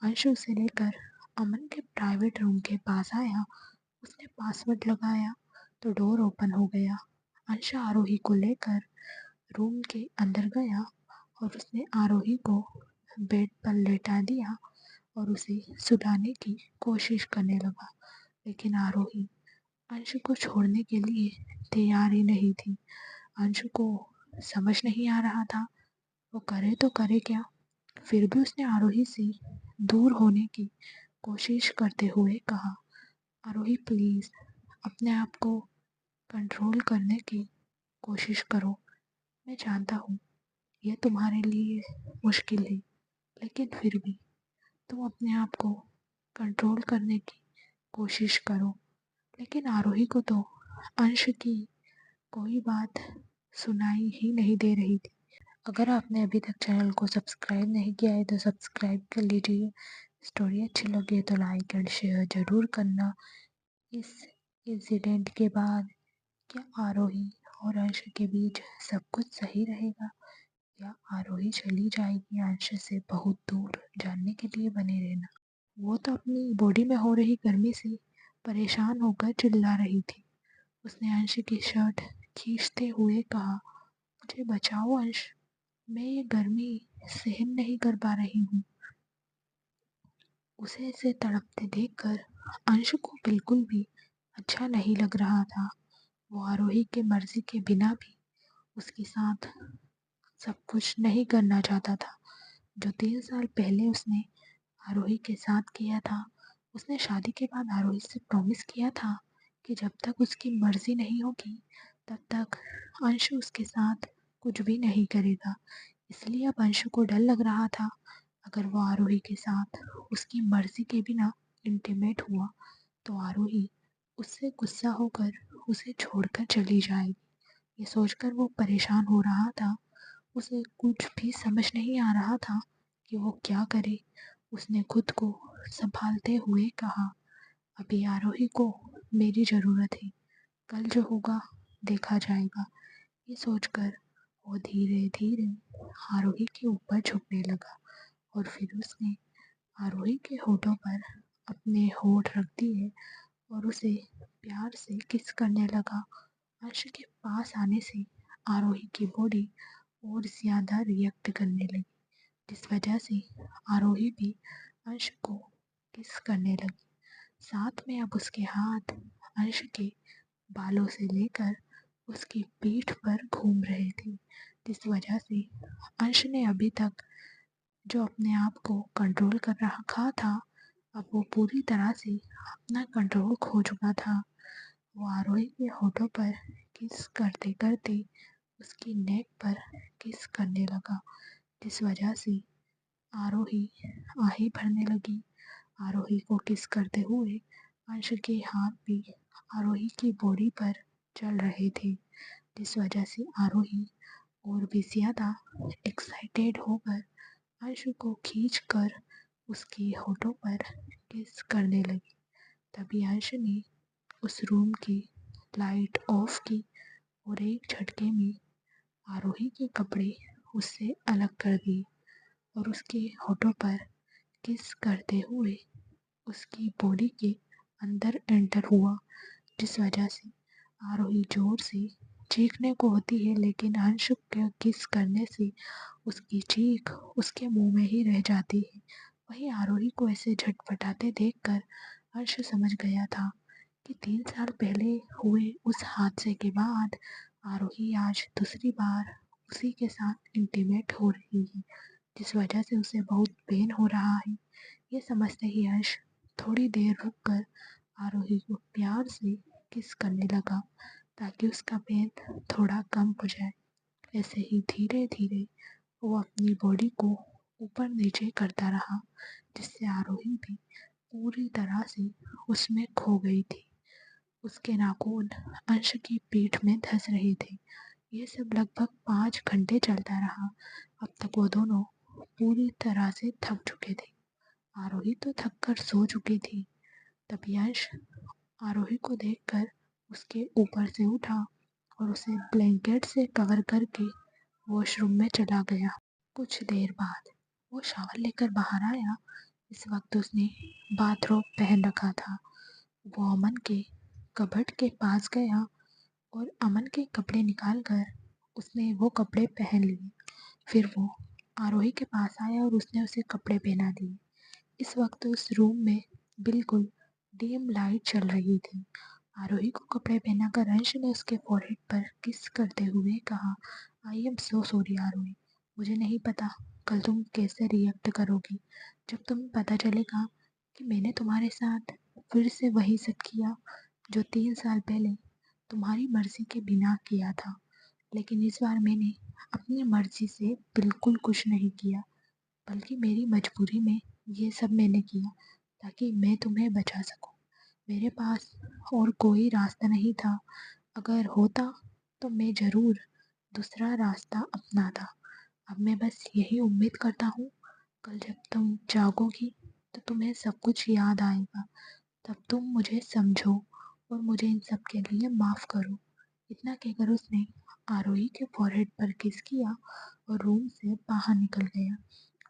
Speaker 1: अंश उसे लेकर अमन के प्राइवेट रूम के पास आया। उसने पासवर्ड लगाया तो डोर ओपन हो गया। अंश आरोही को लेकर रूम के अंदर गया और उसने आरोही को बेड पर लेटा दिया और उसे सुलाने की कोशिश करने लगा, लेकिन आरोही अंश को छोड़ने के लिए तैयार ही नहीं थी। अंश को समझ नहीं आ रहा था वो करे तो करे क्या। फिर भी उसने आरोही से दूर होने की कोशिश करते हुए कहा, आरोही प्लीज़ अपने आप को कंट्रोल करने की कोशिश करो। मैं जानता हूँ यह तुम्हारे लिए मुश्किल है, लेकिन फिर भी तुम अपने आप को कंट्रोल करने की कोशिश करो। लेकिन आरोही को तो अंश की कोई बात सुनाई ही नहीं दे रही थी। अगर आपने अभी तक चैनल को सब्सक्राइब नहीं किया है तो सब्सक्राइब कर लीजिए। स्टोरी अच्छी लगे तो लाइक एंड शेयर ज़रूर करना। इस इंसिडेंट के बाद क्या आरोही और अंश के बीच सब कुछ सही रहेगा या आरोही चली जाएगी अंश से बहुत दूर? जानने के लिए बने रहना। वो तो अपनी बॉडी में हो रही गर्मी से परेशान होकर चिल्ला रही थी। उसने अंश की शर्ट खींचते हुए कहा, मुझे बचाओ अंश, मैं ये गर्मी सहन नहीं कर पा रही हूँ। उसे ऐसे तड़पते देखकर अंश को बिल्कुल भी अच्छा नहीं लग रहा था। वो आरोही के मर्जी के बिना भी उसके साथ सब कुछ नहीं करना चाहता था जो 3 साल पहले उसने आरोही के साथ किया था। उसने शादी के बाद आरोही से प्रॉमिस किया था कि जब तक उसकी मर्जी नहीं होगी तब तक अंश उसके साथ कुछ भी नहीं करेगा। इसलिए अब अंशु को डर लग रहा था अगर वो आरोही के साथ उसकी मर्जी के बिना इंटीमेट हुआ तो आरोही उससे गुस्सा होकर उसे छोड़कर चली जाएगी। ये सोचकर वो परेशान हो रहा था। उसे कुछ भी समझ नहीं आ रहा था कि वो क्या करे। उसने खुद को संभालते हुए कहा, अभी आरोही को मेरी ज़रूरत है, कल जो होगा देखा जाएगा। ये सोचकर वो धीरे धीरे आरोही के ऊपर झुकने लगा और फिर उसने आरोही के होठों पर अपने होठ रख दिए और उसे प्यार से किस करने लगा। अंश के पास आने से आरोही की बॉडी और ज़्यादा रिएक्ट करने लगी, जिस वजह से आरोही भी अंश को किस करने लगी। साथ में अब उसके हाथ अंश के बालों से लेकर उसकी पीठ पर घूम रहे थे, जिस वजह से अंश ने अभी तक जो अपने आप को कंट्रोल कर रखा था अब वो पूरी तरह से अपना कंट्रोल खो चुका था। वो आरोही के होठों पर किस करते करते उसकी नेक पर किस करने लगा, जिस वजह से आरोही आहें भरने लगी। आरोही को किस करते हुए अंश के हाथ भी आरोही की बॉडी पर चल रहे थे, जिस वजह से आरोही और भी ज़्यादा एक्साइटेड होकर अंश को खींचकर उसके होठों पर किस करने लगी। तभी अंश ने उस रूम की लाइट ऑफ की और एक झटके में आरोही के कपड़े उससे अलग कर दिए और उसके होठों पर किस करते हुए उसकी बॉडी के अंदर एंटर हुआ, जिस वजह से आरोही जोर से चीखने को होती है, लेकिन अंश के किस करने से उसकी चीख उसके मुंह में ही रह जाती है। वहीं आरोही को ऐसे झटपटाते देखकर अंश समझ गया था कि 3 साल पहले हुए उस हादसे के बाद आरोही आज दूसरी बार उसी के साथ इंटीमेट हो रही है, जिस वजह से उसे बहुत पेन हो रहा है। ये समझते ही अंश थोड़ी देर रुककर आरोही को प्यार से किस करने लगा ताकि उसका पेन थोड़ा कम हो जाए। ऐसे ही धीरे धीरे वो अपनी बॉडी को ऊपर नीचे करता रहा, जिससे आरोही भी पूरी तरह से उसमें खो गई थी। उसके नाखून अंश की पीठ में धंस रहे थे। ये सब लगभग 5 घंटे चलता रहा। अब तक वो दोनों पूरी तरह से थक चुके थे। आरोही तो थक कर सो चुकी थी। तभी अंश आरोही को देखकर उसके ऊपर से उठा और उसे ब्लैंकेट से कवर करके वॉशरूम में चला गया। कुछ देर बाद वो शावर लेकर बाहर आया। इस वक्त उसने बाथरोब पहन रखा था। वो अमन के कबर्ड के पास गया और अमन के कपड़े निकाल कर उसने वो कपड़े पहन लिए। फिर वो आरोही के पास आया और उसने उसे कपड़े पहना दिए। इस वक्त उस रूम में बिल्कुल डिम लाइट चल रही थी। आरोही को कपड़े पहनाकर अंश ने उसके फोरहेड पर किस करते हुए कहा, आई एम सो सॉरी आरोही, मुझे नहीं पता कल तुम कैसे रिएक्ट करोगी जब तुम्हें पता चलेगा कि मैंने तुम्हारे साथ फिर से वही सब किया जो 3 साल पहले तुम्हारी मर्जी के बिना किया था। लेकिन इस बार मैंने अपनी मर्जी से बिल्कुल कुछ नहीं किया, बल्कि मेरी मजबूरी में ये सब मैंने किया ताकि मैं तुम्हें बचा सकूं। मेरे पास और कोई रास्ता नहीं था। अगर होता तो मैं ज़रूर दूसरा रास्ता अपनाता। अब मैं बस यही उम्मीद करता हूँ कल जब तुम जागोगी तो तुम्हें सब कुछ याद आएगा। तब तुम मुझे समझो और मुझे इन सब के लिए माफ़ करो। इतना कहकर उसने आरोही के फॉरहेड पर किस किया और रूम से बाहर निकल गया।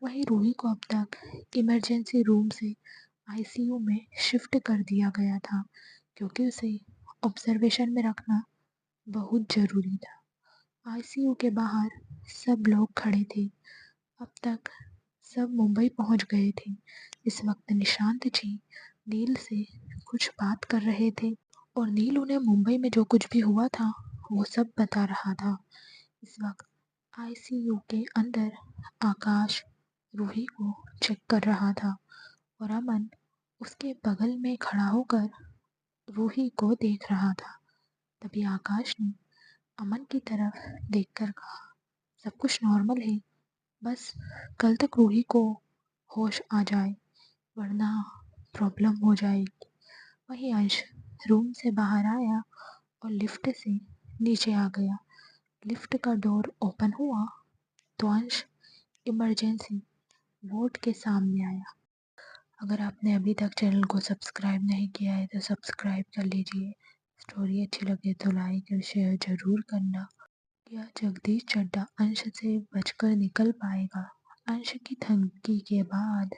Speaker 1: वहीं रूही को अब तक इमरजेंसी रूम से आईसीयू में शिफ्ट कर दिया गया था, क्योंकि उसे ऑब्जर्वेशन में रखना बहुत ज़रूरी था। आईसीयू के बाहर सब लोग खड़े थे। अब तक सब मुंबई पहुंच गए थे। इस वक्त निशांत जी नील से कुछ बात कर रहे थे और नील उन्हें मुंबई में जो कुछ भी हुआ था वो सब बता रहा था। इस वक्त आईसीयू के अंदर आकाश रूही को चेक कर रहा था और अमन उसके बगल में खड़ा होकर रूही को देख रहा था। तभी आकाश ने अमन की तरफ देखकर कहा, सब कुछ नॉर्मल है, बस कल तक रूही को होश आ जाए वरना प्रॉब्लम हो जाएगी। वहीं अंश रूम से बाहर आया और लिफ्ट से नीचे आ गया। लिफ्ट का डोर ओपन हुआ तो अंश इमरजेंसी वार्ड के सामने आया। अगर आपने अभी तक चैनल को सब्सक्राइब नहीं किया है तो सब्सक्राइब कर लीजिए। स्टोरी अच्छी लगे तो लाइक और शेयर ज़रूर करना। क्या जगदीश चड्ढा अंश से बचकर निकल पाएगा? अंश की धमकी के बाद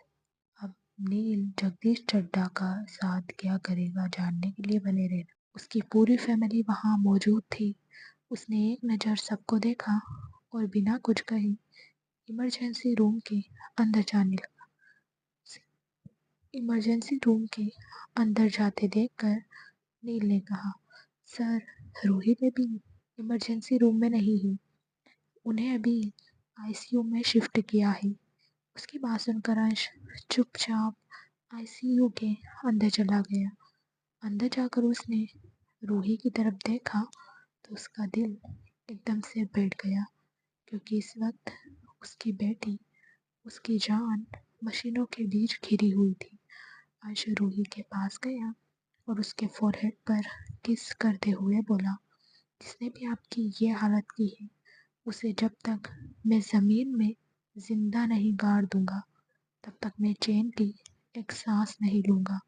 Speaker 1: अब नील जगदीश चड्ढा का साथ क्या करेगा जानने के लिए बने रहना। उसकी पूरी फैमिली वहाँ मौजूद थी। उसने एक नज़र सबको देखा और बिना कुछ कहे इमरजेंसी रूम के अंदर जाने लगा। इमरजेंसी रूम के अंदर जाते देखकर नील ने कहा, sir, Roohi baby emergency room में नहीं है, उन्हें अभी आईसीयू में शिफ्ट किया है। उसकी बात सुनकर अंश चुपचाप आईसीयू के अंदर चला गया। अंदर जाकर उसने रूही की तरफ देखा तो उसका दिल एकदम से बैठ गया, क्योंकि इस वक्त उसकी बेटी, उसकी जान मशीनों के बीच घिरी हुई थी। अंश रूही के पास गया और उसके फोरहेड पर किस करते हुए बोला, जिसने भी आपकी ये हालत की है उसे जब तक मैं ज़मीन में जिंदा नहीं गाड़ दूंगा तब तक मैं चैन की एक सांस नहीं लूँगा।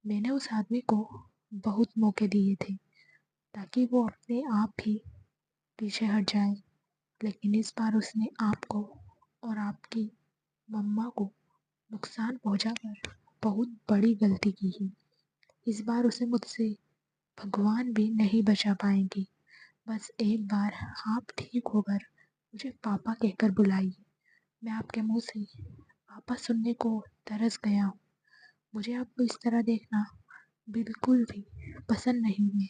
Speaker 1: मैंने उस आदमी को बहुत मौके दिए थे ताकि वो अपने आप ही पीछे हट जाए, लेकिन इस बार उसने आपको और आपकी मम्मा को नुकसान पहुंचाकर बहुत बड़ी गलती की है। इस बार उसे मुझसे भगवान भी नहीं बचा पाएंगे। बस एक बार आप ठीक होकर मुझे पापा कहकर बुलाइए। मैं आपके मुँह से पापा सुनने को तरस गया हूँ। मुझे आपको इस तरह देखना बिल्कुल भी पसंद नहीं है।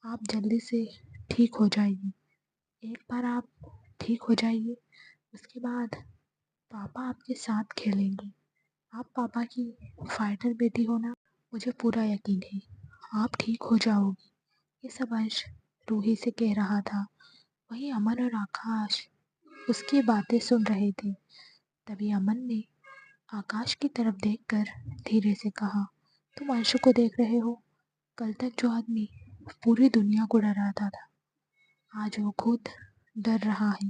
Speaker 1: आप जल्दी से ठीक हो जाइए। एक बार आप ठीक हो जाइए, उसके बाद पापा आपके साथ खेलेंगे। आप पापा की फाइटर बेटी हो ना, मुझे पूरा यकीन है आप ठीक हो जाओगी। ये सब अंश रूही से कह रहा था। वहीं अमन और आकाश उसकी बातें सुन रहे थे। तभी अमन ने आकाश की तरफ देखकर धीरे से कहा, तुम अंशु को देख रहे हो? कल तक जो आदमी पूरी दुनिया को डराता था, आज वो खुद डर रहा है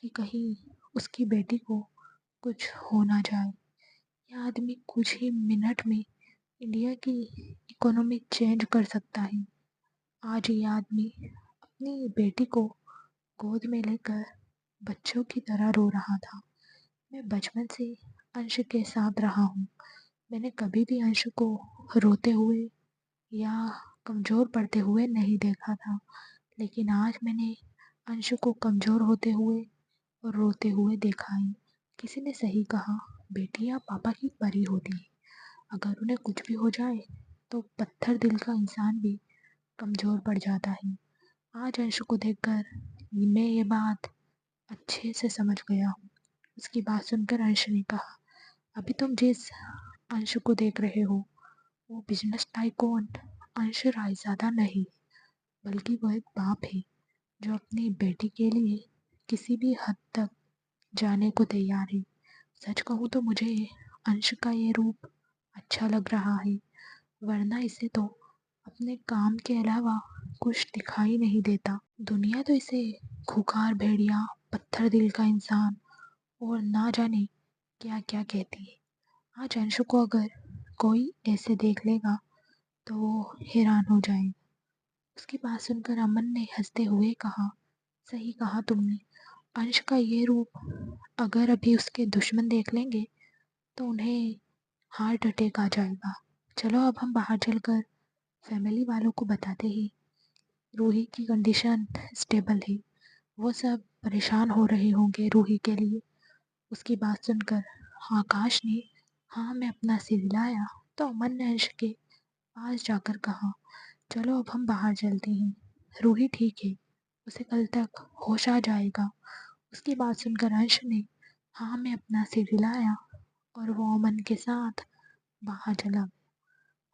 Speaker 1: कि कहीं उसकी बेटी को कुछ हो ना जाए। यह आदमी कुछ ही मिनट में इंडिया की इकोनॉमी चेंज कर सकता है। आज ये आदमी अपनी बेटी को गोद में लेकर बच्चों की तरह रो रहा था। मैं बचपन से अंश के साथ रहा हूँ। मैंने कभी भी अंश को रोते हुए या कमज़ोर पड़ते हुए नहीं देखा था, लेकिन आज मैंने अंश को कमज़ोर होते हुए और रोते हुए देखा है। किसी ने सही कहा, बेटियां पापा की परी होती हैं। अगर उन्हें कुछ भी हो जाए तो पत्थर दिल का इंसान भी कमज़ोर पड़ जाता है। आज अंश को देखकर मैं ये बात अच्छे से समझ गया हूँ। उसकी बात सुनकर अंश ने कहा, अभी तुम जिस अंश को देख रहे हो वो बिजनेस टाइकून अंश रायज़ादा नहीं, बल्कि वो एक बाप है जो अपनी बेटी के लिए किसी भी हद तक जाने को तैयार है। सच कहूँ तो मुझे अंश का ये रूप अच्छा लग रहा है, वरना इसे तो अपने काम के अलावा कुछ दिखाई नहीं देता। दुनिया तो इसे खूंखार भेड़िया, पत्थर दिल का इंसान और ना जाने क्या क्या कहती है। आज अंशु को अगर कोई ऐसे देख लेगा तो वो हैरान हो जाएगा। उसकी बात सुनकर अमन ने हंसते हुए कहा, सही कहा तुमने। अंश का ये रूप अगर अभी उसके दुश्मन देख लेंगे तो उन्हें हार्ट अटैक आ जाएगा। चलो अब हम बाहर चलकर फैमिली वालों को बताते ही रूही की कंडीशन स्टेबल है। वो सब परेशान हो रहे होंगे रूही के लिए। उसकी बात सुनकर आकाश ने हाँ मैं अपना सिर हिलाया तो अमन ने अंश के पास जाकर कहा, चलो अब हम बाहर चलते हैं। रूही ठीक है, उसे कल तक होश आ जाएगा। उसकी बात सुनकर अंश ने हाँ मैं अपना सिर हिलाया और वो अमन के साथ बाहर चला गया।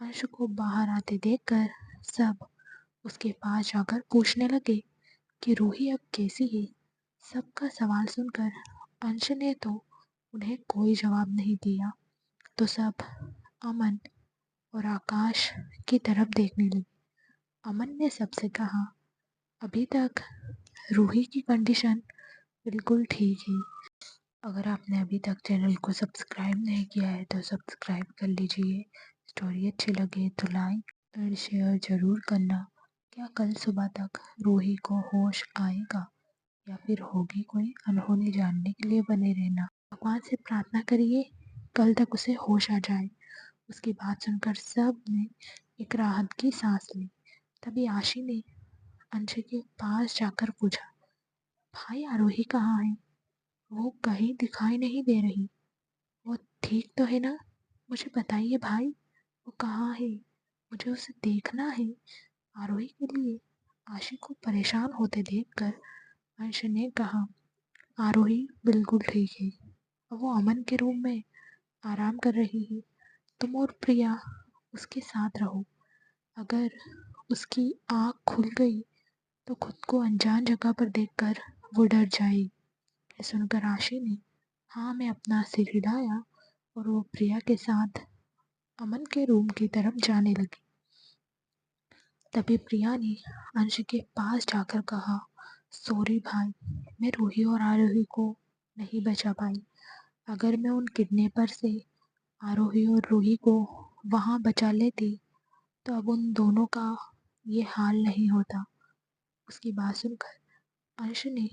Speaker 1: अंश को बाहर आते देखकर सब उसके पास जाकर पूछने लगे कि रूही अब कैसी है। सबका सवाल सुनकर अंश ने तो उन्हें कोई जवाब नहीं दिया, तो सब अमन और आकाश की तरफ देखने लगे। अमन ने सबसे कहा, अभी तक रूही की कंडीशन बिल्कुल ठीक है। अगर आपने अभी तक चैनल को सब्सक्राइब नहीं किया है तो सब्सक्राइब कर लीजिए। स्टोरी अच्छी लगे तो लाइक और शेयर ज़रूर करना। क्या कल सुबह तक रूही को होश आएगा या फिर होगी कोई अनहोनी? जानने के लिए बने रहना। भगवान से प्रार्थना करिए कल तक उसे होश आ जाए। उसकी बात सुनकर सब ने एक राहत की सांस ली। तभी आशी ने अंश के पास जाकर पूछा, भाई आरोही कहाँ है? वो कहीं दिखाई नहीं दे रही। वो ठीक तो है ना? मुझे बताइए भाई, वो कहाँ है? मुझे उसे देखना है। आरोही के लिए आशी को परेशान होते देखकर अंश ने कहा, आरोही बिल्कुल ठीक है। अब वो अमन के रूम में आराम कर रही है। तुम और प्रिया उसके साथ रहो। अगर उसकी आँख खुल गई तो खुद को अनजान जगह पर देखकर वो डर जाएगी। ये सुनकर आशी ने हाँ मैं अपना सिर हिलाया और वो प्रिया के साथ अमन के रूम की तरफ जाने लगी। तभी प्रिया ने अंश के पास जाकर कहा, सॉरी भाई, मैं रूही और आरोही को नहीं बचा पाई। अगर मैं उन किडनैपर से आरोही और रूही को वहाँ बचा लेती तो अब उन दोनों का ये हाल नहीं होता। उसकी बात सुनकर अंश ने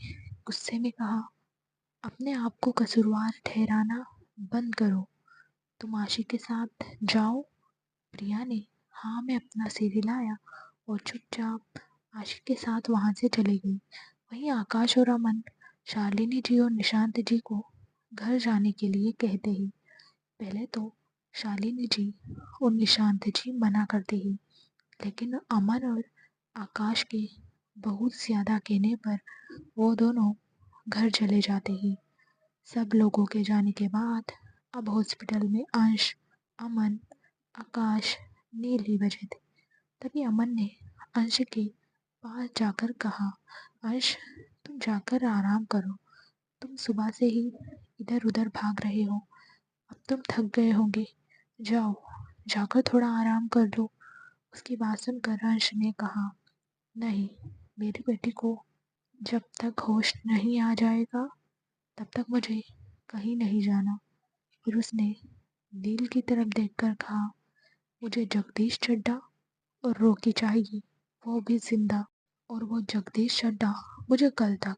Speaker 1: गुस्से में कहा, अपने आप को कसूरवार ठहराना बंद करो। तुम आशी के साथ जाओ। प्रिया ने हाँ मैं अपना सिर हिलाया और चुपचाप आशिक के साथ वहाँ से चली गई। वहीं आकाश और अमन शालिनी जी और निशांत जी को घर जाने के लिए कहते ही पहले तो शालिनी जी और निशांत जी मना करते ही, लेकिन अमन और आकाश के बहुत ज़्यादा कहने पर वो दोनों घर चले जाते ही सब लोगों के जाने के बाद अब हॉस्पिटल में अंश, अमन, आकाश, नील ही बचे थे। तभी अमन ने अंश के पास जाकर कहा, अंश तुम जाकर आराम करो, तुम सुबह से ही इधर उधर भाग रहे हो, अब तुम थक गए होंगे, जाओ जाकर थोड़ा आराम कर लो। उसकी बात सुनकर अंश ने कहा, नहीं, मेरी बेटी को जब तक होश नहीं आ जाएगा तब तक मुझे कहीं नहीं जाना। फिर उसने नील की तरफ देखकर कहा, मुझे जगदीश चड्ढा और रॉकी चाहिए, वो भी जिंदा। और वो जगदीश चड्ढा मुझे कल तक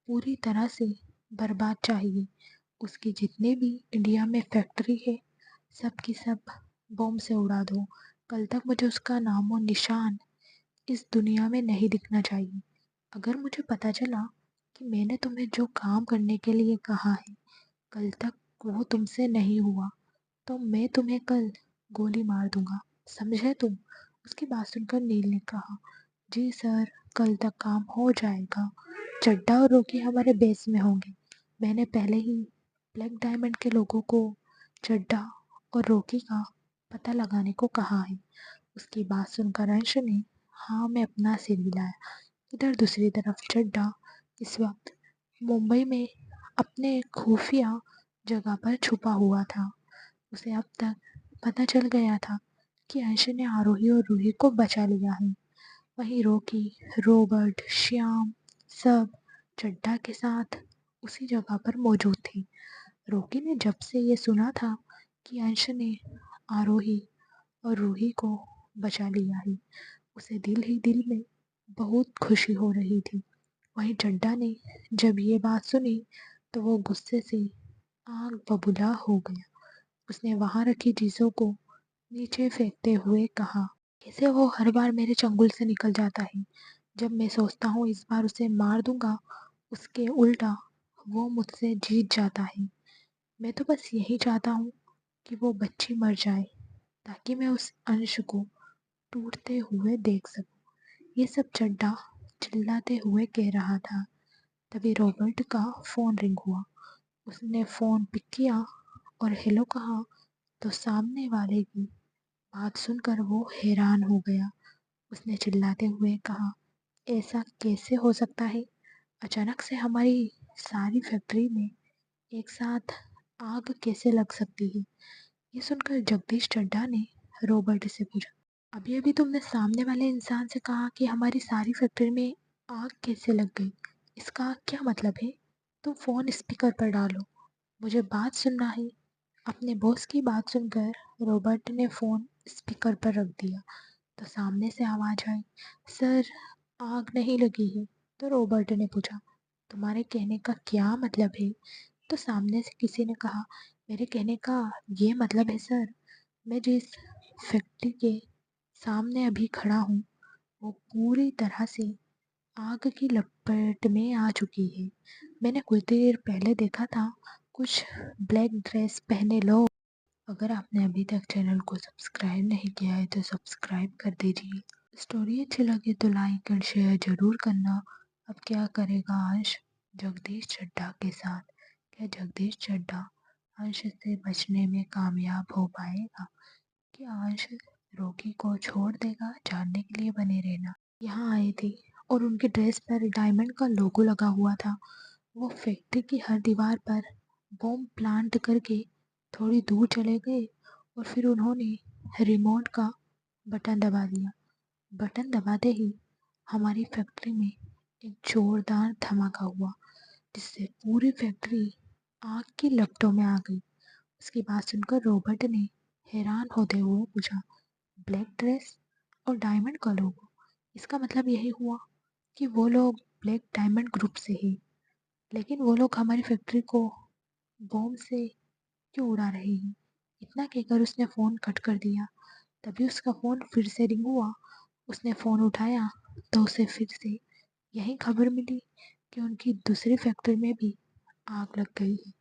Speaker 1: पूरी तरह से बर्बाद चाहिए। उसकी जितने भी इंडिया में फैक्ट्री है सब की सब बॉम्ब से उड़ा दो। कल तक मुझे उसका नामो निशान इस दुनिया में नहीं दिखना चाहिए। अगर मुझे पता चला कि मैंने तुम्हें जो काम करने के लिए कहा है कल तक वो तुमसे नहीं हुआ तो मैं तुम्हें कल गोली मार दूंगा, समझे तुम? उसकी बात सुनकर नील ने कहा, जी सर, कल तक काम हो जाएगा। चड्ढा और रोकी हमारे बेस में होंगे। मैंने पहले ही ब्लैक डायमंड के लोगों को चड्ढा और रोकी का पता लगाने को कहा है। उसकी बात सुनकर अंश ने हाँ मैं अपना सिर हिलाया। इधर दूसरी तरफ चड्ढा इस वक्त मुंबई में अपने खुफिया जगह पर छुपा हुआ था। उसे अब तक पता चल गया था कि अंश ने आरोही और रूही को बचा लिया है। वहीं रॉकी, रॉबर्ट, श्याम सब चड्ढा के साथ उसी जगह पर मौजूद थे। रॉकी ने जब से ये सुना था कि अंश ने आरोही और रूही को बचा लिया है उसे दिल ही दिल में बहुत खुशी हो रही थी। वहीं चड्ढा ने जब ये बात सुनी तो वो गुस्से से आग बबूला हो गया। उसने वहां रखी चीजों को नीचे फेंकते हुए कहा, कैसे वो हर बार मेरे चंगुल से निकल जाता है। जब मैं सोचता हूँ इस बार उसे मार दूंगा, उसके उल्टा वो मुझसे जीत जाता है। मैं तो बस यही चाहता हूँ कि वो बच्ची मर जाए ताकि मैं उस अंश को टूटते हुए देख सकूं। ये सब चड्ढा चिल्लाते हुए कह रहा था। तभी रॉबर्ट का फोन रिंग हुआ। उसने फोन पिक किया और हेलो कहा तो सामने वाले की बात सुनकर वो हैरान हो गया। उसने चिल्लाते हुए कहा, ऐसा कैसे हो सकता है? अचानक से हमारी सारी फैक्ट्री में एक साथ आग कैसे लग सकती है? ये सुनकर जगदीश चड्ढा ने रॉबर्ट से पूछा, अभी अभी तुमने सामने वाले इंसान से कहा कि हमारी सारी फैक्ट्री में आग कैसे लग गई? इसका क्या मतलब है? तुम फोन स्पीकर पर डालो, मुझे बात सुनना है। अपने बॉस की बात सुनकर रॉबर्ट ने फोन स्पीकर पर रख दिया। तो सामने से आवाज आई, सर आग नहीं लगी है। तो रॉबर्ट ने पूछा, तुम्हारे कहने का क्या मतलब है? तो सामने से किसी ने कहा, मेरे कहने का ये मतलब है सर, मैं जिस फैक्ट्री के सामने अभी खड़ा हूँ वो पूरी तरह से आग की लपेट में आ चुकी है। मैंने कुछ देर पहले देखा था कुछ ब्लैक ड्रेस पहने लोग। अगर आपने अभी तक चैनल को सब्सक्राइब नहीं किया है तो सब्सक्राइब कर दीजिए। स्टोरी अच्छी लगे तो लाइक एंड शेयर जरूर करना। अब क्या करेगा अंश जगदीश चड्ढा के साथ? क्या जगदीश चड्ढा अंश से बचने में कामयाब हो पाएगा? क्या अंश रोकी को छोड़ देगा? जानने के लिए बने रहना। यहाँ आए थे और उनके ड्रेस पर डायमंड का लोगो लगा हुआ था। वो फैक्ट्री की हर दीवार पर बॉम्ब प्लांट करके थोड़ी दूर चले गए और फिर उन्होंने रिमोट का बटन दबा दिया। बटन दबाते ही हमारी फैक्ट्री में एक जोरदार धमाका हुआ जिससे पूरी फैक्ट्री आग की लपटों में आ गई। उसकी बात सुनकर रॉबर्ट ने हैरान होते हुए पूछा, ब्लैक ड्रेस और डायमंड का लोगो, इसका मतलब यही हुआ कि वो लोग ब्लैक डायमंड ग्रुप से ही। लेकिन वो लोग हमारी फैक्ट्री को बॉम्ब से क्यों उड़ा रहे हैं? इतना कहकर उसने फ़ोन कट कर दिया। तभी उसका फ़ोन फिर से रिंग हुआ। उसने फ़ोन उठाया तो उसे फिर से यही खबर मिली कि उनकी दूसरी फैक्ट्री में भी आग लग गई है।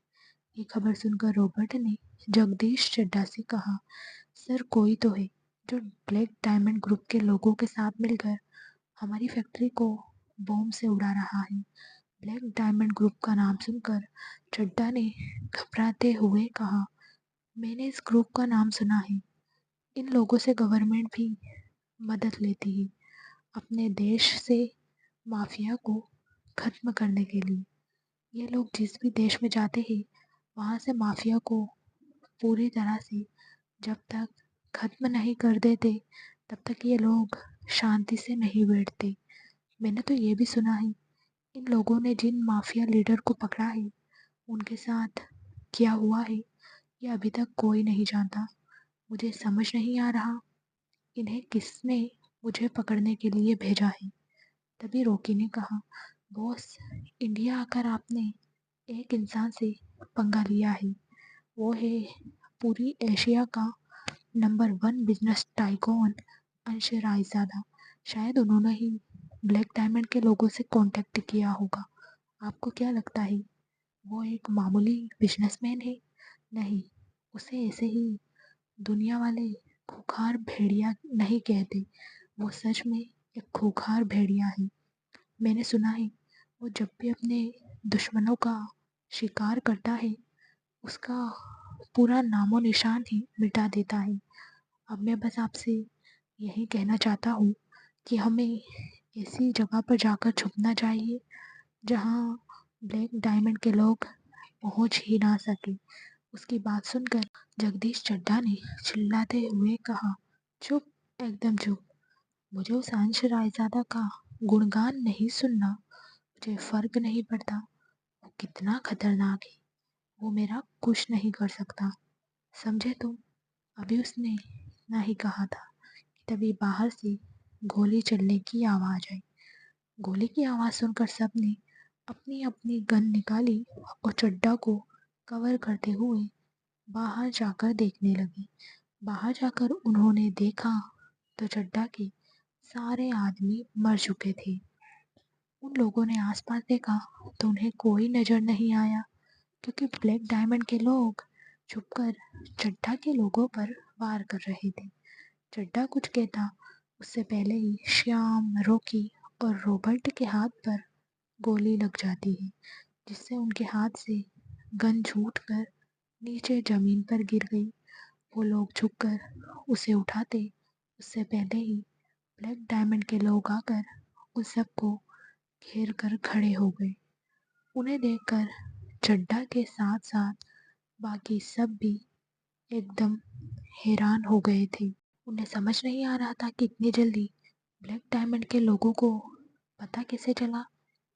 Speaker 1: ये खबर सुनकर रॉबर्ट ने जगदीश चड्ढा से कहा, सर कोई तो है जो ब्लैक डायमंड ग्रुप के लोगों के साथ मिलकर हमारी फैक्ट्री को बॉम्ब से उड़ा रहा है। ब्लैक डायमंड ग्रुप का नाम सुनकर चड्ढा ने घबराते हुए कहा, मैंने इस ग्रुप का नाम सुना है। इन लोगों से गवर्नमेंट भी मदद लेती है अपने देश से माफिया को खत्म करने के लिए। ये लोग जिस भी देश में जाते हैं वहाँ से माफिया को पूरी तरह से जब तक खत्म नहीं कर देते तब तक ये लोग शांति से नहीं बैठते। मैंने तो ये भी सुना है इन लोगों ने जिन माफिया लीडर को पकड़ा है उनके साथ क्या हुआ है ये अभी तक कोई नहीं जानता। मुझे समझ नहीं आ रहा इन्हें किसने मुझे पकड़ने के लिए भेजा है। तभी रॉकी ने कहा, बॉस, इंडिया आकर आपने एक इंसान से पंगा लिया है। वो है पूरी एशिया का नंबर 1 बिजनेस टाइकून अंश रायजादा। शायद उन्होंने ही ब्लैक डायमंड के लोगों से कांटेक्ट किया होगा। आपको क्या लगता है वो एक मामूली बिजनेसमैन है? नहीं, उसे ऐसे ही दुनिया वाले खूंखार भेड़िया नहीं कहते। वो सच में एक खूंखार भेड़िया है। मैंने सुना है वो जब भी अपने दुश्मनों का शिकार करता है उसका पूरा नामो निशान ही मिटा देता है। अब मैं बस आपसे यही कहना चाहता हूँ कि हमें ऐसी जगह पर जाकर छुपना चाहिए जहाँ ब्लैक डायमंड के लोग पहुँच ही ना सके। उसकी बात सुनकर जगदीश चड्ढा ने चिल्लाते हुए कहा, चुप, एकदम चुप। मुझे उस अंश रायजादा का गुणगान नहीं सुनना। मुझे फर्क नहीं पड़ता वो कितना खतरनाक है। वो मेरा कुछ नहीं कर सकता, समझे तुम? अभी उसने इतना ही कहा था कि तभी बाहर से गोली चलने की आवाज़ आई। गोली की आवाज़ सुनकर सबने अपनी अपनी गन निकाली और चड्ढा को कवर करते हुए बाहर जाकर देखने लगे। बाहर जाकर उन्होंने देखा तो चड्ढा के सारे आदमी मर चुके थे। उन लोगों ने आसपास देखा तो उन्हें कोई नज़र नहीं आया क्योंकि ब्लैक डायमंड के लोग छुपकर चड्ढा के लोगों पर वार कर रहे थे। चड्ढा कुछ कहता उससे पहले ही श्याम, रॉकी और रॉबर्ट के हाथ पर गोली लग जाती है जिससे उनके हाथ से गन छूटकर नीचे ज़मीन पर गिर गई। वो लोग झुककर उसे उठाते उससे पहले ही ब्लैक डायमंड के लोग आकर उन सबको घेर कर खड़े हो गए। उन्हें देखकर चड्ढा के साथ साथ बाकी सब भी एकदम हैरान हो गए थे। उन्हें समझ नहीं आ रहा था कि इतनी जल्दी ब्लैक डायमंड के लोगों को पता कैसे चला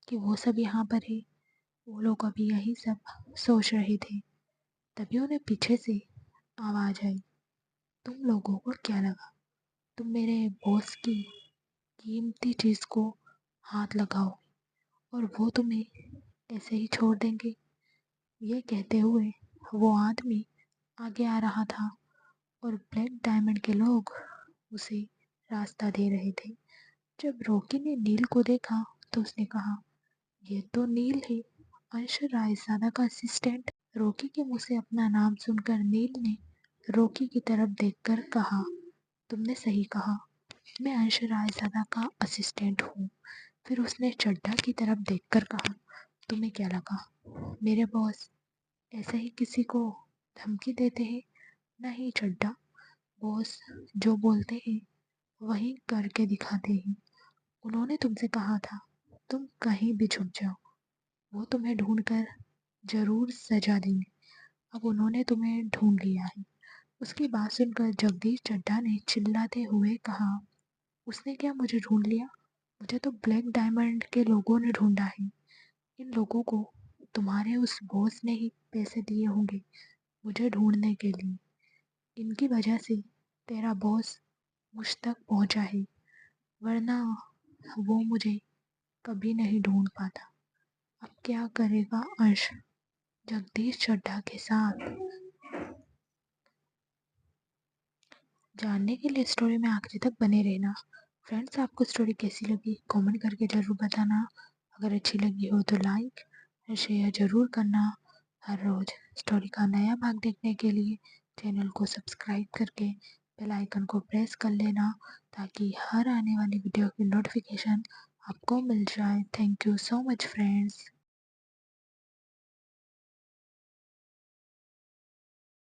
Speaker 1: कि वो सब यहाँ पर है। वो लोग अभी यही सब सोच रहे थे। तभी उन्हें पीछे से आवाज़ आई, तुम लोगों को क्या लगा तुम मेरे बॉस की कीमती चीज़ को हाथ लगाओगे और वो तुम्हें ऐसे ही छोड़ देंगे? ये कहते हुए वो आदमी आगे आ रहा था और ब्लैक डायमंड के लोग उसे रास्ता दे रहे थे। जब रॉकी ने नील को देखा तो उसने कहा, ये तो नील है, अंश रायजादा का असिस्टेंट। रॉकी के मुंह से अपना नाम सुनकर नील ने रॉकी की तरफ देखकर कहा, तुमने सही कहा, मैं अंश रायजादा का असिस्टेंट हूँ। फिर उसने चड्ढा की तरफ देखकर कहा, तुम्हें क्या लगा मेरे बॉस ऐसे ही किसी को धमकी देते हैं? नहीं चड्ढा, बॉस जो बोलते हैं वही करके दिखाते हैं। उन्होंने तुमसे कहा था तुम कहीं भी छुप जाओ, वो तुम्हें ढूंढ कर जरूर सजा देंगे। अब उन्होंने तुम्हें ढूंढ लिया है। उसकी बात सुनकर जगदीश चड्ढा ने चिल्लाते हुए कहा, उसने क्या मुझे ढूंढ लिया? मुझे तो ब्लैक डायमंड के लोगों ने ढूंढा है। इन लोगों को तुम्हारे उस बॉस ने ही पैसे दिए होंगे मुझे ढूंढने के लिए। इनकी वजह से तेरा बॉस मुझ तक पहुंचा है, वरना वो मुझे कभी नहीं ढूंढ पाता। अब क्या करेगा अंश? जगदीश चड्ढा के साथ जानने के लिए स्टोरी में आखिरी तक बने रहना। फ्रेंड्स, आपको स्टोरी कैसी लगी कमेंट करके ज़रूर बताना। अगर अच्छी लगी हो तो लाइक और शेयर ज़रूर करना। हर रोज़ स्टोरी का नया भाग देखने के लिए चैनल को सब्सक्राइब करके बेल आइकन को प्रेस कर लेना, ताकि हर आने वाली वीडियो की नोटिफिकेशन आपको मिल जाए। Thank you so much friends.